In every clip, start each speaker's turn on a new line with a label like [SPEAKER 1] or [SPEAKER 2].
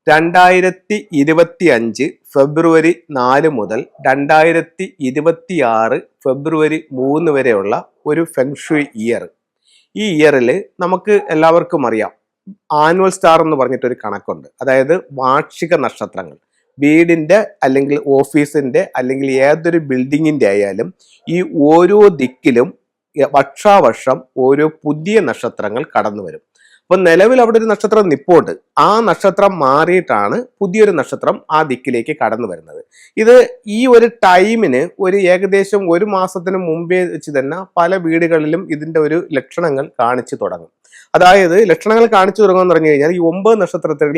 [SPEAKER 1] 2025 ഫെബ്രുവരി 4 മുതൽ 2026 ഫെബ്രുവരി 3 വരെയുള്ള ഒരു ഫെങ്ഷുയി ഇയർ. ഈ ഇയറിൽ നമുക്ക് എല്ലാവർക്കും അറിയാം, ആനുവൽ സ്റ്റാർ എന്ന് പറഞ്ഞിട്ടൊരു കണക്കുണ്ട്. അതായത് വാർഷിക നക്ഷത്രങ്ങൾ, വീടിൻ്റെ അല്ലെങ്കിൽ ഓഫീസിൻ്റെ അല്ലെങ്കിൽ ഏതൊരു ബിൽഡിങ്ങിൻ്റെ ആയാലും ഈ ഓരോ ദിക്കിലും വർഷാവർഷം ഓരോ പുതിയ നക്ഷത്രങ്ങൾ കടന്നു വരും. അപ്പൊ നിലവിൽ അവിടെ ഒരു നക്ഷത്രം നിപ്പുണ്ട്. ആ നക്ഷത്രം മാറിയിട്ടാണ് പുതിയൊരു നക്ഷത്രം ആ ദിക്കിലേക്ക് കടന്നു വരുന്നത്. ഇത് ഈ ഒരു ടൈമിന് ഒരു ഏകദേശം ഒരു മാസത്തിന് മുമ്പേ വെച്ച് തന്നെ പല വീടുകളിലും ഇതിന്റെ ഒരു ലക്ഷണങ്ങൾ കാണിച്ചു തുടങ്ങും. അതായത് ലക്ഷണങ്ങൾ കാണിച്ചു തുടങ്ങുമെന്ന് പറഞ്ഞു കഴിഞ്ഞാൽ ഈ 9 നക്ഷത്രത്തിൽ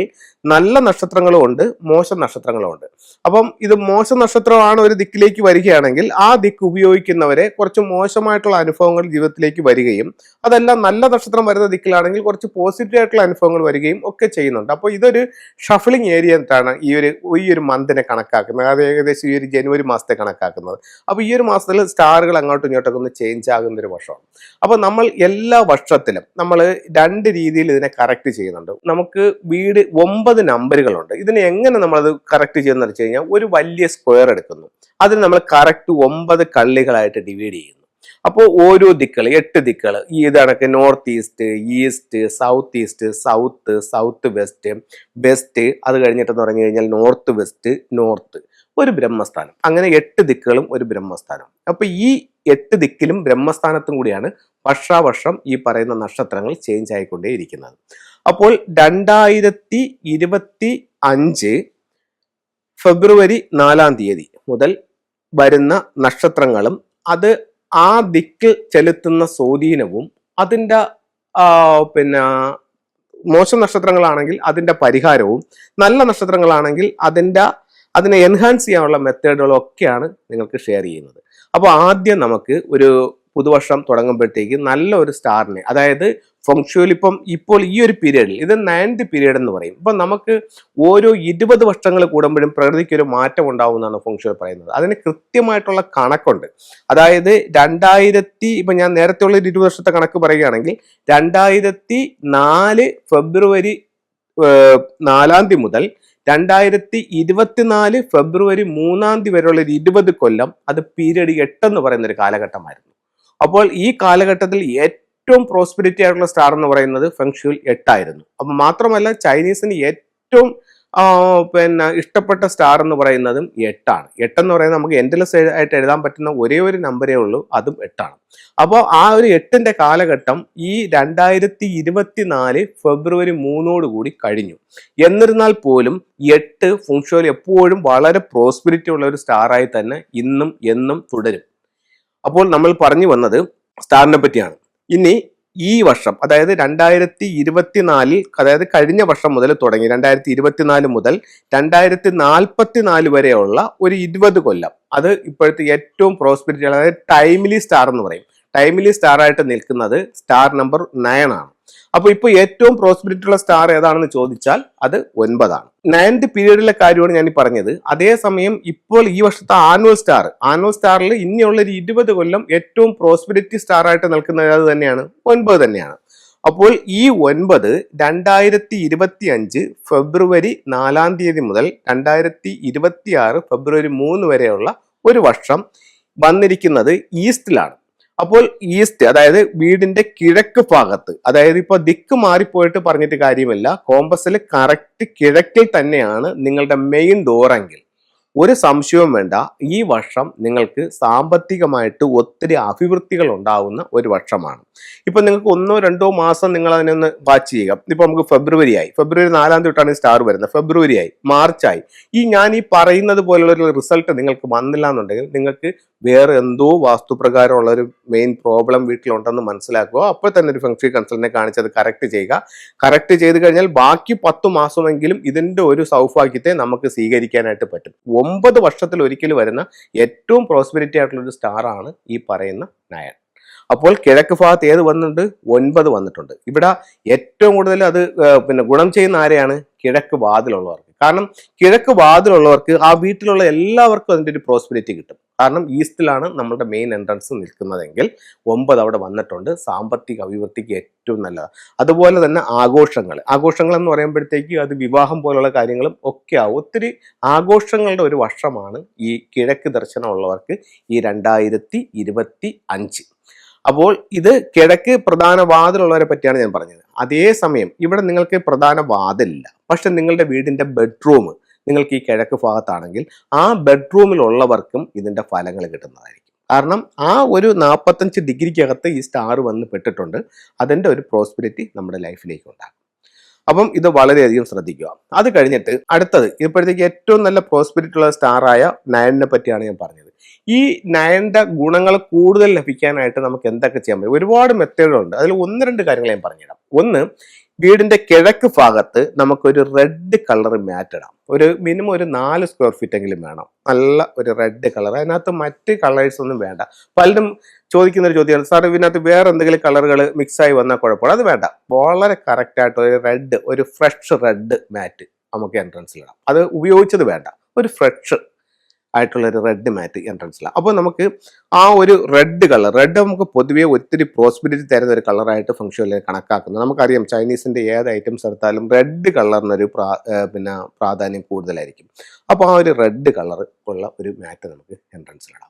[SPEAKER 1] നല്ല നക്ഷത്രങ്ങളും ഉണ്ട്, മോശം നക്ഷത്രങ്ങളും ഉണ്ട്. അപ്പം ഇത് മോശം നക്ഷത്രമാണ് ഒരു ദിക്കിലേക്ക് വരികയാണെങ്കിൽ ആ ദിക്ക് ഉപയോഗിക്കുന്നവരെ കുറച്ച് മോശമായിട്ടുള്ള അനുഭവങ്ങൾ ജീവിതത്തിലേക്ക് വരികയും, അതെല്ലാം നല്ല നക്ഷത്രം വരുന്ന ദിക്കിലാണെങ്കിൽ കുറച്ച് പോസിറ്റീവ് ആയിട്ടുള്ള അനുഭവങ്ങൾ വരികയും ഒക്കെ ചെയ്യുന്നുണ്ട്. അപ്പോൾ ഇതൊരു ഷഫ്ലിംഗ് ഏരിയ ആയിട്ടാണ് ഈ ഒരു മന്തിനെ കണക്കാക്കുന്നത്. അത് ഏകദേശം ഈ ഒരു ജനുവരി മാസത്തെ കണക്കാക്കുന്നത്. അപ്പോൾ ഈ ഒരു മാസത്തിൽ സ്റ്റാറുകൾ അങ്ങോട്ടും ഇങ്ങോട്ടൊക്കെ ഒന്ന് ചേഞ്ച് ആകുന്ന ഒരു വർഷമാണ്. അപ്പോൾ നമ്മൾ എല്ലാ വർഷത്തിലും നമ്മൾ 2 രീതിയിൽ ഇതിനെ കറക്റ്റ് ചെയ്യുന്നുണ്ട്. നമുക്ക് 9 നമ്പറുകളുണ്ട്. ഇതിനെ എങ്ങനെ നമ്മളത് കറക്റ്റ് ചെയ്യുന്ന വെച്ച് കഴിഞ്ഞാൽ ഒരു വലിയ സ്ക്വയർ എടുക്കുന്നു, അതിന് നമ്മൾ കറക്റ്റ് 9 കള്ളികളായിട്ട് ഡിവൈഡ് ചെയ്യുന്നു. അപ്പോൾ ഓരോ ദിക്കുകൾ 8 ദിക്കുകൾ ഈ ഇതണക്ക് north east, east, south east, south, south west, west, അത് കഴിഞ്ഞിട്ടെന്ന് പറഞ്ഞു കഴിഞ്ഞാൽ നോർത്ത് വെസ്റ്റ്, നോർത്ത്, ഒരു ബ്രഹ്മസ്ഥാനം. അങ്ങനെ 8 ദിക്കുകളും ഒരു ബ്രഹ്മസ്ഥാനം. അപ്പൊ ഈ 8 ദിക്കിലും ബ്രഹ്മസ്ഥാനത്തും കൂടിയാണ് വർഷാവർഷം ഈ പറയുന്ന നക്ഷത്രങ്ങൾ ചേഞ്ച് ആയിക്കൊണ്ടേയിരിക്കുന്നത്. അപ്പോൾ 2025 ഫെബ്രുവരി 4 മുതൽ വരുന്ന നക്ഷത്രങ്ങളും അത് ആ ദിക്കിൽ ചെലുത്തുന്ന സ്വാധീനവും അതിൻ്റെ മോശം നക്ഷത്രങ്ങളാണെങ്കിൽ അതിൻ്റെ പരിഹാരവും, നല്ല നക്ഷത്രങ്ങളാണെങ്കിൽ അതിനെ എൻഹാൻസ് ചെയ്യാനുള്ള മെത്തേഡുകളും ഒക്കെയാണ് നിങ്ങൾക്ക് ഷെയർ ചെയ്യുന്നത്. അപ്പോൾ ആദ്യം നമുക്ക് ഒരു പുതുവർഷം തുടങ്ങുമ്പോഴത്തേക്ക് നല്ല ഒരു സ്റ്റാറിനെ, അതായത് ഫെങ്ഷുയിൽ ഇപ്പോൾ ഈ ഒരു പീരീഡിൽ ഇത് 9th പീരീഡ് എന്ന് പറയും. ഇപ്പം നമുക്ക് ഓരോ 20 വർഷങ്ങൾ കൂടുമ്പോഴും പ്രകൃതിക്ക് ഒരു മാറ്റം ഉണ്ടാവുമെന്നാണ് ഫെങ്ഷുയിൽ പറയുന്നത്. അതിന് കൃത്യമായിട്ടുള്ള കണക്കുണ്ട്. അതായത് ഇപ്പം ഞാൻ നേരത്തെ ഉള്ള 20 വർഷത്തെ കണക്ക് പറയുകയാണെങ്കിൽ 2004 ഫെബ്രുവരി 4 മുതൽ 2024 ഫെബ്രുവരി 3 വരെയുള്ള ഒരു 20 കൊല്ലം അത് പീരീഡ് 8 എന്ന് പറയുന്ന ഒരു കാലഘട്ടമായിരുന്നു. അപ്പോൾ ഈ കാലഘട്ടത്തിൽ ഏറ്റവും പ്രോസ്പെരിറ്റി ആയിട്ടുള്ള സ്റ്റാർ എന്ന് പറയുന്നത് ഫെങ്ഷുയിൽ 8 ആയിരുന്നു. അപ്പം മാത്രമല്ല ചൈനീസിന് ഏറ്റവും ഇഷ്ടപ്പെട്ട സ്റ്റാർ എന്ന് പറയുന്നതും 8 ആണ്. 8 എന്ന് പറയുന്നത് നമുക്ക് എൻഡ്ലെസ് ആയിട്ട് എഴുതാൻ പറ്റുന്ന ഒരേ ഒരു നമ്പരേ ഉള്ളൂ, അതും 8 ആണ്. അപ്പോൾ ആ ഒരു 8ന്റെ കാലഘട്ടം ഈ 2024 ഫെബ്രുവരി 3 കൂടി കഴിഞ്ഞു. എന്നിരുന്നാൽ പോലും 8 ഫെങ്ഷുയിൽ എപ്പോഴും വളരെ പ്രോസ്പെരിറ്റി ഉള്ള ഒരു സ്റ്റാറായി തന്നെ ഇന്നും എന്നും തുടരും. അപ്പോൾ നമ്മൾ പറഞ്ഞു വന്നത് സ്റ്റാറിനെ പറ്റിയാണ്. ഇനി ഈ വർഷം, അതായത് 2024, അതായത് കഴിഞ്ഞ വർഷം മുതൽ തുടങ്ങി 2024 മുതൽ 2044 വരെയുള്ള ഒരു 20 കൊല്ലം, അത് ഇപ്പോഴത്തെ ഏറ്റവും പ്രോസ്പെരിറ്റി, അതായത് ടൈംലി സ്റ്റാർ എന്ന് പറയും. ടൈംലി സ്റ്റാർ ആയിട്ട് നിൽക്കുന്നത് സ്റ്റാർ നമ്പർ 9 ആണ്. അപ്പൊ ഇപ്പൊ ഏറ്റവും പ്രോസ്പെരിറ്റി ഉള്ള സ്റ്റാർ ഏതാണെന്ന് ചോദിച്ചാൽ അത് 9 ആണ്. 9th പീരീഡിലെ കാര്യമാണ് ഞാൻ ഈ പറഞ്ഞത്. അതേസമയം ഇപ്പോൾ ഈ വർഷത്തെ ആനുവൽ സ്റ്റാറിൽ ഇനിയുള്ള ഒരു 20 കൊല്ലം ഏറ്റവും പ്രോസ്പെരിറ്റി സ്റ്റാർ ആയിട്ട് നിൽക്കുന്നത് അത് തന്നെയാണ്, 9 തന്നെയാണ്. അപ്പോൾ ഈ 9 2025 ഫെബ്രുവരി 4 മുതൽ 2026 ഫെബ്രുവരി 3 വരെയുള്ള ഒരു വർഷം വന്നിരിക്കുന്നത് ഈസ്റ്റിലാണ്. അപ്പോൾ ഈസ്റ്റ്, അതായത് വീടിന്റെ കിഴക്ക് ഭാഗത്ത്, അതായത് ഇപ്പൊ ദിക്ക് മാറിപ്പോയിട്ട് പറഞ്ഞിട്ട് കാര്യമില്ല, കോമ്പസിൽ കറക്റ്റ് കിഴക്കിൽ തന്നെയാണ് നിങ്ങളുടെ മെയിൻ ഡോറെങ്കിൽ ഒരു സംശയവും വേണ്ട, ഈ വർഷം നിങ്ങൾക്ക് സാമ്പത്തികമായിട്ട് ഒത്തിരി അഭിവൃദ്ധികൾ ഉണ്ടാവുന്ന ഒരു വർഷമാണ്. ഇപ്പൊ നിങ്ങൾക്ക് 1-2 മാസം നിങ്ങൾ അതിനൊന്ന് വാച്ച് ചെയ്യുക. ഇപ്പൊ നമുക്ക് ഫെബ്രുവരി 4 തൊട്ടാണ് സ്റ്റാർ വരുന്നത്, ഫെബ്രുവരി ആയി, മാർച്ചായി. ഞാൻ ഈ പറയുന്നത് പോലുള്ള ഒരു റിസൾട്ട് നിങ്ങൾക്ക് വന്നില്ല എന്നുണ്ടെങ്കിൽ നിങ്ങൾക്ക് വേറെ എന്തോ വാസ്തുപ്രകാരമുള്ള ഒരു മെയിൻ പ്രോബ്ലം വീട്ടിലുണ്ടെന്ന് മനസ്സിലാക്കുക. അപ്പോൾ തന്നെ ഒരു ഫെങ്ഷുയി കൺസൾട്ടന്റിനെ കാണിച്ചത് കറക്റ്റ് ചെയ്യുക. കറക്റ്റ് ചെയ്ത് കഴിഞ്ഞാൽ ബാക്കി 10 മാസമെങ്കിലും ഇതിന്റെ ഒരു സൗഭാഗ്യത്തെ നമുക്ക് സ്വീകരിക്കാനായിട്ട് പറ്റും. 9 വർഷത്തിൽ ഒരിക്കൽ വരുന്ന ഏറ്റവും പ്രോസ്പെരിറ്റി ആയിട്ടുള്ള ഒരു സ്റ്റാർ ആണ് ഈ പറയുന്ന 9. അപ്പോൾ കിഴക്ക് ഭാഗത്ത് ഏത് വന്നിട്ടുണ്ട്? 9 വന്നിട്ടുണ്ട്. ഇവിടെ ഏറ്റവും കൂടുതൽ അത് ഗുണം ചെയ്യുന്ന ആരെയാണ്? കിഴക്ക് വാതിലുള്ളവർക്ക്. കാരണം കിഴക്ക് വാതിലുള്ളവർക്ക് ആ വീട്ടിലുള്ള എല്ലാവർക്കും അതിൻ്റെ ഒരു പ്രോസ്പെരിറ്റി കിട്ടും. കാരണം ഈസ്റ്റിലാണ് നമ്മളുടെ മെയിൻ എൻട്രൻസ് നിൽക്കുന്നതെങ്കിൽ 9 അവിടെ വന്നിട്ടുണ്ട്. സാമ്പത്തിക അഭിവൃദ്ധിക്ക് ഏറ്റവും നല്ലതാണ്. അതുപോലെ തന്നെ ആഘോഷങ്ങൾ എന്ന് പറയുമ്പോഴത്തേക്ക് അത് വിവാഹം പോലുള്ള കാര്യങ്ങളും ഒക്കെ ആവും. ഒത്തിരി ആഘോഷങ്ങളുടെ ഒരു വർഷമാണ് ഈ കിഴക്ക് ദർശനമുള്ളവർക്ക് ഈ 2025. അപ്പോൾ ഇത് കിഴക്ക് പ്രധാന വാതിലുള്ളവരെ പറ്റിയാണ് ഞാൻ പറഞ്ഞത്. അതേസമയം ഇവിടെ നിങ്ങൾക്ക് പ്രധാന വാതിലില്ല, പക്ഷെ നിങ്ങളുടെ വീടിന്റെ ബെഡ്റൂം നിങ്ങൾക്ക് ഈ കിഴക്ക് ഭാഗത്താണെങ്കിൽ ആ ബെഡ്റൂമിലുള്ളവർക്കും ഇതിന്റെ ഫലങ്ങൾ കിട്ടുന്നതായിരിക്കും. കാരണം ആ ഒരു 45 ഡിഗ്രിക്കകത്ത് ഈ സ്റ്റാർ വന്ന് പെട്ടിട്ടുണ്ട്. അതിൻ്റെ ഒരു പ്രോസ്പെരിറ്റി നമ്മുടെ ലൈഫിലേക്ക് ഉണ്ടാകും. അപ്പം ഇത് വളരെയധികം ശ്രദ്ധിക്കുക. അത് കഴിഞ്ഞിട്ട് അടുത്തത് ഇപ്പോഴത്തേക്ക് ഏറ്റവും നല്ല പ്രോസ്പെരിറ്റി ഉള്ള സ്റ്റാറായ നയനെ പറ്റിയാണ് ഞാൻ പറഞ്ഞത്. ഈ നയന്റെ ഗുണങ്ങൾ കൂടുതൽ ലഭിക്കാനായിട്ട് നമുക്ക് എന്തൊക്കെ ചെയ്യാൻ പറ്റും? ഒരുപാട് മെത്തേഡുകളുണ്ട്. അതിൽ 1-2 കാര്യങ്ങൾ ഞാൻ പറഞ്ഞുതരാം. ഒന്ന്, വീടിന്റെ കിഴക്ക് ഭാഗത്ത് നമുക്കൊരു റെഡ് കളർ മാറ്റ് ഇടാം. ഒരു മിനിമം ഒരു 4 സ്ക്വയർ ഫീറ്റ് എങ്കിലും വേണം. നല്ല ഒരു റെഡ് കളർ. അതിനകത്ത് മറ്റ് കളേഴ്സ് ഒന്നും വേണ്ട. പലരും ചോദിക്കുന്ന ഒരു ചോദ്യമാണ്, സാർ ഇതിനകത്ത് വേറെ എന്തെങ്കിലും കളറുകൾ മിക്സായി വന്നാൽ കുഴപ്പമില്ല. അത് വേണ്ട. വളരെ കറക്റ്റായിട്ട് ഒരു ഫ്രഷ് റെഡ് മാറ്റ് നമുക്ക് എൻട്രൻസിലിടാം. അത് ഉപയോഗിച്ചത് വേണ്ട. ഒരു ഫ്രഷ് ആയിട്ടുള്ള ഒരു റെഡ് മാറ്റ് എൻട്രൻസിലാണ്. അപ്പോൾ നമുക്ക് ആ ഒരു റെഡ് നമുക്ക് പൊതുവേ ഒത്തിരി പ്രോസ്പെരിറ്റി തരുന്ന ഒരു കളറായിട്ട് ഫംഗ്ഷനിൽ കണക്കാക്കുന്നത്. നമുക്കറിയാം ചൈനീസിന്റെ ഏത് ഐറ്റംസ് എടുത്താലും റെഡ് കളറിനൊരു പ്രാധാന്യം കൂടുതലായിരിക്കും. അപ്പോൾ ആ ഒരു റെഡ് കളർ ഉള്ള ഒരു മാറ്റ് നമുക്ക് എൻട്രൻസിലിടാം.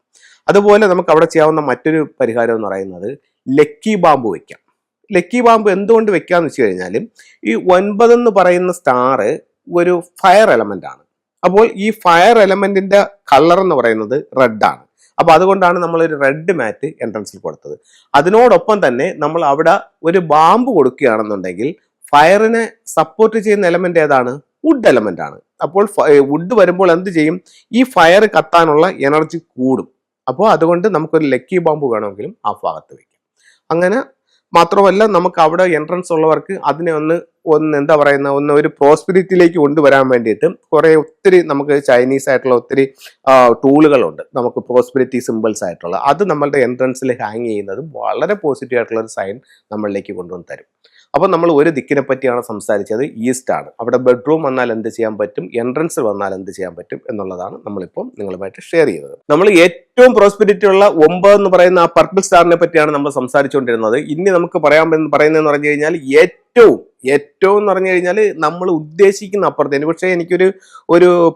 [SPEAKER 1] അതുപോലെ നമുക്ക് അവിടെ ചെയ്യാവുന്ന മറ്റൊരു പരിഹാരം എന്ന് പറയുന്നത് ലക്കി ബാമ്പ് വയ്ക്കാം. ലക്കി ബാമ്പ് എന്തുകൊണ്ട് വെക്കാന്ന് വെച്ച് കഴിഞ്ഞാൽ ഈ 9 എന്ന് പറയുന്ന സ്റ്റാർ ഒരു ഫയർ എലമെന്റ് ആണ്. അപ്പോൾ ഈ ഫയർ എലമെന്റിന്റെ കളർ എന്ന് പറയുന്നത് റെഡ് ആണ്. അപ്പൊ അതുകൊണ്ടാണ് നമ്മൾ ഒരു റെഡ് മാറ്റ് എൻട്രൻസിൽ കൊടുത്തത്. അതിനോടൊപ്പം തന്നെ നമ്മൾ അവിടെ ഒരു ബാമ്പ് കൊടുക്കുകയാണെന്നുണ്ടെങ്കിൽ ഫയറിനെ സപ്പോർട്ട് ചെയ്യുന്ന എലമെന്റ് ഏതാണ്? വുഡ് എലമെന്റ് ആണ്. അപ്പോൾ വുഡ് വരുമ്പോൾ എന്ത് ചെയ്യും? ഈ ഫയർ കത്താനുള്ള എനർജി കൂടും. അപ്പോൾ അതുകൊണ്ട് നമുക്കൊരു ലക്കി ബാമ്പ് വേണമെങ്കിലും ആ ഭാഗത്ത് വയ്ക്കാം. അങ്ങനെ മാത്രമല്ല നമുക്ക് അവിടെ എൻട്രൻസ് ഉള്ളവർക്ക് അതിനെ ഒന്ന് എന്താ പറയുന്ന ഒരു പ്രോസ്പെരിറ്റിയിലേക്ക് കൊണ്ടുവരാൻ വേണ്ടിയിട്ട് ഒത്തിരി നമുക്ക് ചൈനീസ് ആയിട്ടുള്ള ഒത്തിരി ടൂളുകളുണ്ട്. നമുക്ക് പ്രോസ്പെരിറ്റി സിമ്പിൾസ് ആയിട്ടുള്ള അത് നമ്മളുടെ എൻട്രൻസിൽ ഹാങ് ചെയ്യുന്നതും വളരെ പോസിറ്റീവ് ആയിട്ടുള്ള ഒരു സൈൻ നമ്മളിലേക്ക് കൊണ്ടുവന്ന് തരും. അപ്പോൾ നമ്മൾ ഒരു ദിക്കിനെ പറ്റിയാണ് സംസാരിച്ചത്, ഈസ്റ്റ് ആണ്. അവിടെ ബെഡ്റൂം വന്നാൽ എന്ത് ചെയ്യാൻ പറ്റും, എൻട്രൻസ് വന്നാൽ എന്ത് ചെയ്യാൻ പറ്റും എന്നുള്ളതാണ് നമ്മളിപ്പോൾ നിങ്ങളുമായിട്ട് ഷെയർ ചെയ്തത്. നമ്മൾ ഏറ്റവും പ്രോസ്പെരിറ്റി ഉള്ള 9 എന്ന് പറയുന്ന ആ പർപ്പിൾ സ്റ്റാറിനെ പറ്റിയാണ് നമ്മൾ സംസാരിച്ചുകൊണ്ടിരുന്നത്. ഇനി നമുക്ക് പറയുന്നതെന്ന് പറഞ്ഞു കഴിഞ്ഞാൽ ഏറ്റവും എന്ന് പറഞ്ഞു കഴിഞ്ഞാൽ നമ്മൾ ഉദ്ദേശിക്കുന്ന അപ്പുറത്തേന്. പക്ഷേ എനിക്കൊരു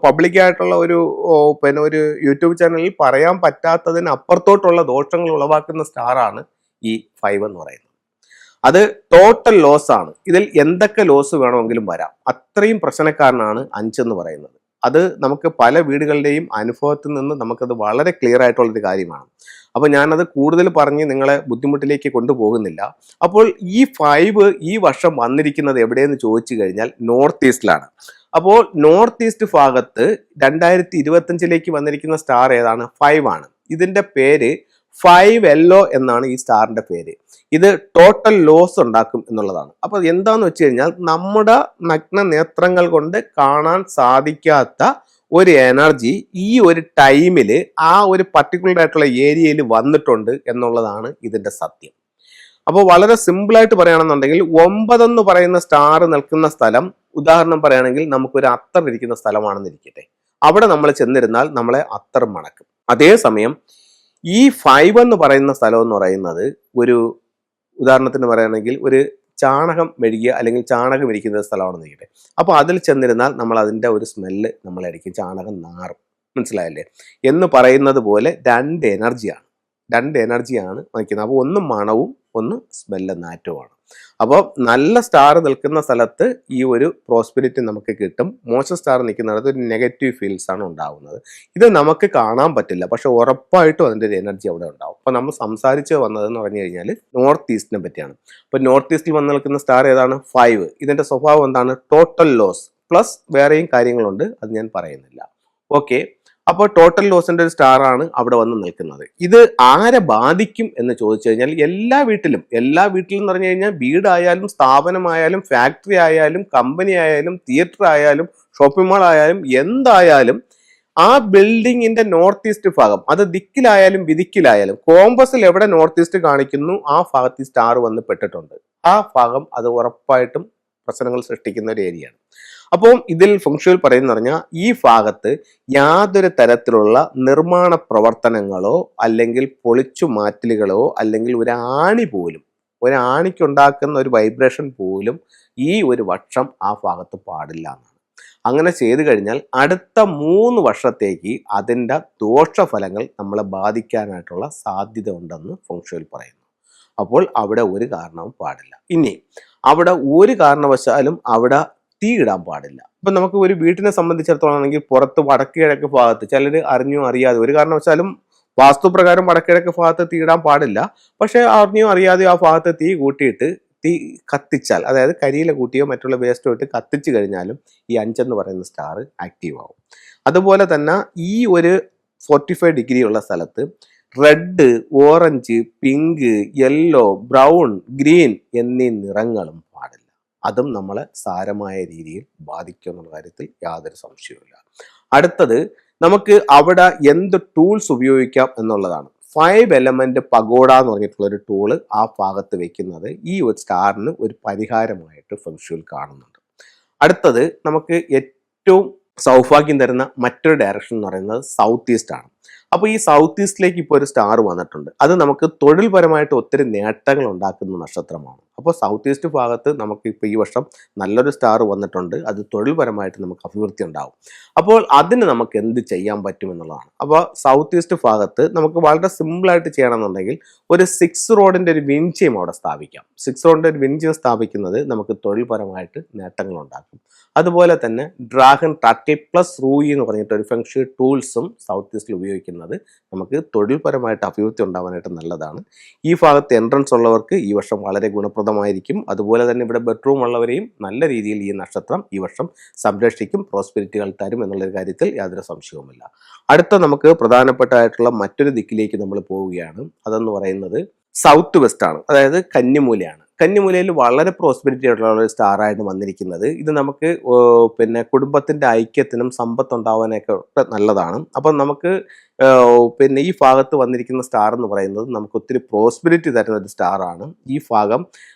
[SPEAKER 1] പബ്ലിക്കായിട്ടുള്ള ഒരു യൂട്യൂബ് ചാനലിൽ പറയാൻ പറ്റാത്തതിന് അപ്പുറത്തോട്ടുള്ള ദോഷങ്ങൾ ഉളവാക്കുന്ന സ്റ്റാറാണ് ഈ 5 എന്ന് പറയുന്നത്. അത് ടോട്ടൽ ലോസ് ആണ്. ഇതിൽ എന്തൊക്കെ ലോസ് വേണമെങ്കിലും വരാം. അത്രയും പ്രശ്നക്കാരനാണ് 5 എന്ന് പറയുന്നത്. അത് നമുക്ക് പല വീടുകളുടെയും അനുഭവത്തിൽ നിന്ന് നമുക്കത് വളരെ ക്ലിയർ ആയിട്ടുള്ളൊരു കാര്യമാണ്. അപ്പോൾ ഞാനത് കൂടുതൽ പറഞ്ഞ് നിങ്ങളെ ബുദ്ധിമുട്ടിലേക്ക് കൊണ്ടുപോകുന്നില്ല. അപ്പോൾ ഈ 5 ഈ വർഷം വന്നിരിക്കുന്നത് എവിടെയെന്ന് ചോദിച്ചു കഴിഞ്ഞാൽ നോർത്ത് ഈസ്റ്റിലാണ്. അപ്പോൾ നോർത്ത് ഈസ്റ്റ് ഭാഗത്ത് 2025 വന്നിരിക്കുന്ന സ്റ്റാർ ഏതാണ്? 5 ആണ്. ഇതിന്റെ പേര് 5LO എന്നാണ് ഈ സ്റ്റാറിന്റെ പേര്. ഇത് ടോട്ടൽ ലോസ് ഉണ്ടാക്കും എന്നുള്ളതാണ്. അപ്പൊ എന്താന്ന് വെച്ച് കഴിഞ്ഞാൽ നമ്മുടെ നഗ്ന നേത്രങ്ങൾ കൊണ്ട് കാണാൻ സാധിക്കാത്ത ഒരു എനർജി ഈ ഒരു ടൈമില് ആ ഒരു പർട്ടിക്കുലർ ആയിട്ടുള്ള ഏരിയയിൽ വന്നിട്ടുണ്ട് എന്നുള്ളതാണ് ഇതിന്റെ സത്യം. അപ്പോൾ വളരെ സിമ്പിളായിട്ട് പറയുകയാണെന്നുണ്ടെങ്കിൽ 9 എന്ന് പറയുന്ന സ്റ്റാർ നിൽക്കുന്ന സ്ഥലം, ഉദാഹരണം പറയുകയാണെങ്കിൽ നമുക്കൊരു അത്തർ ഇരിക്കുന്ന സ്ഥലമാണെന്നിരിക്കട്ടെ. അവിടെ നമ്മൾ ചെന്നിരുന്നാൽ നമ്മളെ അത്തർ മണക്കും. അതേസമയം ഈ 5 എന്ന് പറയുന്ന സ്ഥലം എന്ന് പറയുന്നത് ഒരു ഉദാഹരണത്തിന് പറയുകയാണെങ്കിൽ ഒരു ചാണകം മെഴുകിയ അല്ലെങ്കിൽ ചാണകം ഇരിക്കുന്ന സ്ഥലമാണെന്ന് ഇരിക്കട്ടെ. അപ്പോൾ അതിൽ ചെന്നിരുന്നാൽ നമ്മൾ അതിൻ്റെ ഒരു സ്മെല്ല് നമ്മളടിക്കും, ചാണകം നാറും. മനസ്സിലായല്ലേ? എന്ന് പറയുന്നത് പോലെ രണ്ട് എനർജിയാണ് വയ്ക്കുന്നത്. അപ്പോൾ ഒന്ന് മണവും ഒന്ന് സ്മെല്ല് നാറ്റവുമാണ്. അപ്പോൾ നല്ല സ്റ്റാർ നിൽക്കുന്ന സ്ഥലത്ത് ഈ ഒരു പ്രോസ്പെരിറ്റി നമുക്ക് കിട്ടും. മോശം സ്റ്റാർ നിൽക്കുന്നിടത്ത് ഒരു നെഗറ്റീവ് ഫീൽസ് ആണ് ഉണ്ടാകുന്നത്. ഇത് നമുക്ക് കാണാൻ പറ്റില്ല, പക്ഷെ ഉറപ്പായിട്ടും അതിൻ്റെ ഒരു എനർജി അവിടെ ഉണ്ടാവും. അപ്പോൾ നമ്മൾ സംസാരിച്ച് വന്നതെന്ന് പറഞ്ഞു കഴിഞ്ഞാൽ നോർത്ത് ഈസ്റ്റിനെ പറ്റിയാണ്. അപ്പോൾ നോർത്ത് ഈസ്റ്റിൽ വന്ന് നിൽക്കുന്ന സ്റ്റാർ ഏതാണ്? 5. ഇതിൻ്റെ സ്വഭാവം എന്താണ്? ടോട്ടൽ ലോസ് പ്ലസ് വേറെയും കാര്യങ്ങളുണ്ട്, അത് ഞാൻ പറയുന്നില്ല. ഓക്കെ, അപ്പോൾ ടോട്ടൽ ലോസിന്റെ ഒരു സ്റ്റാർ ആണ് അവിടെ വന്ന് നിൽക്കുന്നത്. ഇത് ആരെ ബാധിക്കും എന്ന് ചോദിച്ചു കഴിഞ്ഞാൽ എല്ലാ വീട്ടിലും എന്ന് പറഞ്ഞു കഴിഞ്ഞാൽ വീടായാലും സ്ഥാപനമായാലും ഫാക്ടറി ആയാലും കമ്പനി ആയാലും തിയേറ്റർ ആയാലും ഷോപ്പിംഗ് മാൾ ആയാലും എന്തായാലും ആ ബിൽഡിങ്ങിന്റെ നോർത്ത് ഈസ്റ്റ് ഭാഗം, അത് ദിക്കിലായാലും വിദിക്കിലായാലും കോമ്പസിൽ എവിടെ നോർത്ത് ഈസ്റ്റ് കാണിക്കുന്നു ആ ഭാഗത്ത് സ്റ്റാർ വന്ന് പെട്ടിട്ടുണ്ട്. ആ ഭാഗം അത് ഉറപ്പായിട്ടും പ്രശ്നങ്ങൾ സൃഷ്ടിക്കുന്ന ഒരു ഏരിയയാണ്. അപ്പോൾ ഇതിൽ ഫെങ്ഷുയിൽ പറയുന്ന പറഞ്ഞാൽ ഈ ഭാഗത്ത് യാതൊരു തരത്തിലുള്ള നിർമ്മാണ പ്രവർത്തനങ്ങളോ അല്ലെങ്കിൽ പൊളിച്ചു മാറ്റലുകളോ അല്ലെങ്കിൽ ഒരു ആണിക്കുണ്ടാക്കുന്ന ഒരു വൈബ്രേഷൻ പോലും ഈ ഒരു വർഷം ആ ഭാഗത്ത് പാടില്ല എന്നാണ്. അങ്ങനെ ചെയ്തു കഴിഞ്ഞാൽ അടുത്ത 3 വർഷത്തേക്ക് അതിൻ്റെ ദോഷഫലങ്ങൾ നമ്മളെ ബാധിക്കാനായിട്ടുള്ള സാധ്യത ഉണ്ടെന്ന് ഫെങ്ഷുയിൽ പറയുന്നു. അപ്പോൾ അവിടെ ഒരു കാരണവും പാടില്ല. ഇനി അവിടെ ഒരു കാരണവശാലും അവിടെ തീ ഇടാൻ പാടില്ല. ഇപ്പം നമുക്ക് ഒരു വീട്ടിനെ സംബന്ധിച്ചിടത്തോളം ആണെങ്കിൽ പുറത്ത് വടക്ക് കിഴക്ക് ഭാഗത്ത് ചിലർ അറിഞ്ഞോ അറിയാതെ ഒരു കാരണവശാലും വാസ്തുപ്രകാരം വടക്ക് കിഴക്ക് ഭാഗത്ത് തീ ഇടാൻ പാടില്ല. പക്ഷെ അറിഞ്ഞോ അറിയാതെയോ ആ ഭാഗത്ത് തീ കൂട്ടിയിട്ട് തീ കത്തിച്ചാൽ, അതായത് കരിയില കൂട്ടിയോ മറ്റുള്ള വേസ്റ്റോ ഇട്ട് കത്തിച്ചു കഴിഞ്ഞാലും ഈ 5 എന്ന് പറയുന്ന സ്റ്റാർ ആക്റ്റീവ് ആവും. അതുപോലെ തന്നെ ഈ ഒരു 45 ഡിഗ്രി ഉള്ള സ്ഥലത്ത് red, orange, pink, yellow, brown, green എന്നീ നിറങ്ങളും പാടില്ല. അതും നമ്മളെ സാരമായ രീതിയിൽ ബാധിക്കും എന്നുള്ള കാര്യത്തിൽ യാതൊരു സംശയവുമില്ല. അടുത്തത് നമുക്ക് അവിടെ എന്ത് ടൂൾസ് ഉപയോഗിക്കാം എന്നുള്ളതാണ്. 5 എലമെന്റ് പഗോഡ എന്ന് പറഞ്ഞിട്ടുള്ള ഒരു ടൂള് ആ ഭാഗത്ത് വെക്കുന്നത് ഈ ഒരു സ്റ്റാറിന് ഒരു പരിഹാരമായിട്ട് ഫെങ്ഷുയിൽ കാണുന്നുണ്ട്. അടുത്തത് നമുക്ക് ഏറ്റവും സൗഭാഗ്യം തരുന്ന മറ്റൊരു ഡയറക്ഷൻ എന്ന് പറയുന്നത് സൗത്ത് ഈസ്റ്റ് ആണ്. അപ്പോൾ ഈ സൗത്ത് ഈസ്റ്റിലേക്ക് ഇപ്പോൾ ഒരു സ്റ്റാർ വന്നിട്ടുണ്ട്. അത് നമുക്ക് തൊഴിൽപരമായിട്ട് ഒത്തിരി നേട്ടങ്ങൾ ഉണ്ടാക്കുന്ന നക്ഷത്രമാണ്. അപ്പോൾ സൗത്ത് ഈസ്റ്റ് ഭാഗത്ത് നമുക്ക് ഇപ്പോൾ ഈ വർഷം നല്ലൊരു സ്റ്റാർ വന്നിട്ടുണ്ട്. അത് തൊഴിൽപരമായിട്ട് നമുക്ക് അഭിവൃദ്ധി ഉണ്ടാവും. അപ്പോൾ അതിന് നമുക്ക് എന്ത് ചെയ്യാൻ പറ്റും എന്നുള്ളതാണ്. അപ്പോൾ സൗത്ത് ഈസ്റ്റ് ഭാഗത്ത് നമുക്ക് വളരെ സിമ്പിളായിട്ട് ചെയ്യണമെന്നുണ്ടെങ്കിൽ ഒരു 6 റോഡിൻ്റെ ഒരു വിൻചയം അവിടെ സ്ഥാപിക്കാം. 6 റോഡിൻ്റെ ഒരു വിൻചയം സ്ഥാപിക്കുന്നത് നമുക്ക് തൊഴിൽപരമായിട്ട് നേട്ടങ്ങൾ ഉണ്ടാക്കും. അതുപോലെ തന്നെ ഡ്രാഗൺ ടർട്ടിൽ പ്ലസ് റൂയി എന്ന് പറഞ്ഞിട്ട് ഒരു ഫെങ്ഷു ടൂൾസും സൗത്ത് ഈസ്റ്റിൽ ഉപയോഗിക്കുന്നത് നമുക്ക് തൊഴിൽപരമായിട്ട് അഭിവൃദ്ധി ഉണ്ടാവാനായിട്ട് നല്ലതാണ്. ഈ ഭാഗത്ത് എൻട്രൻസ് ഉള്ളവർക്ക് ഈ വർഷം വളരെ ഗുണപ്രദമായിരിക്കും. അതുപോലെ തന്നെ ഇവിടെ ബെഡ്റൂം ഉള്ളവരെയും നല്ല രീതിയിൽ ഈ നക്ഷത്രം ഈ വർഷം സംരക്ഷിക്കും, പ്രോസ്പെരിറ്റികൾ തരും എന്നുള്ളൊരു കാര്യത്തിൽ യാതൊരു സംശയവുമില്ല. അടുത്ത നമുക്ക് പ്രധാനപ്പെട്ടായിട്ടുള്ള മറ്റൊരു ദിക്കിലേക്ക് നമ്മൾ പോവുകയാണ്. അതെന്ന് പറയുന്നത് സൗത്ത് വെസ്റ്റ് ആണ്, അതായത് കന്നിമൂലയാണ്. കന്നിമൂലയിൽ വളരെ പ്രോസ്പെരിറ്റി ആയിട്ടുള്ള ഒരു സ്റ്റാർ ആയിട്ട് വന്നിരിക്കുന്നത്. ഇത് നമുക്ക് പിന്നെ കുടുംബത്തിന്റെ ഐക്യത്തിനും സമ്പത്ത് ഉണ്ടാവാനൊക്കെ നല്ലതാണ്. അപ്പം നമുക്ക് പിന്നെ ഈ ഭാഗത്ത് വന്നിരിക്കുന്ന സ്റ്റാർ എന്ന് പറയുന്നത് നമുക്ക് ഒത്തിരി പ്രോസ്പെരിറ്റി തരുന്ന ഒരു സ്റ്റാർ ആണ്. ഈ ഭാഗം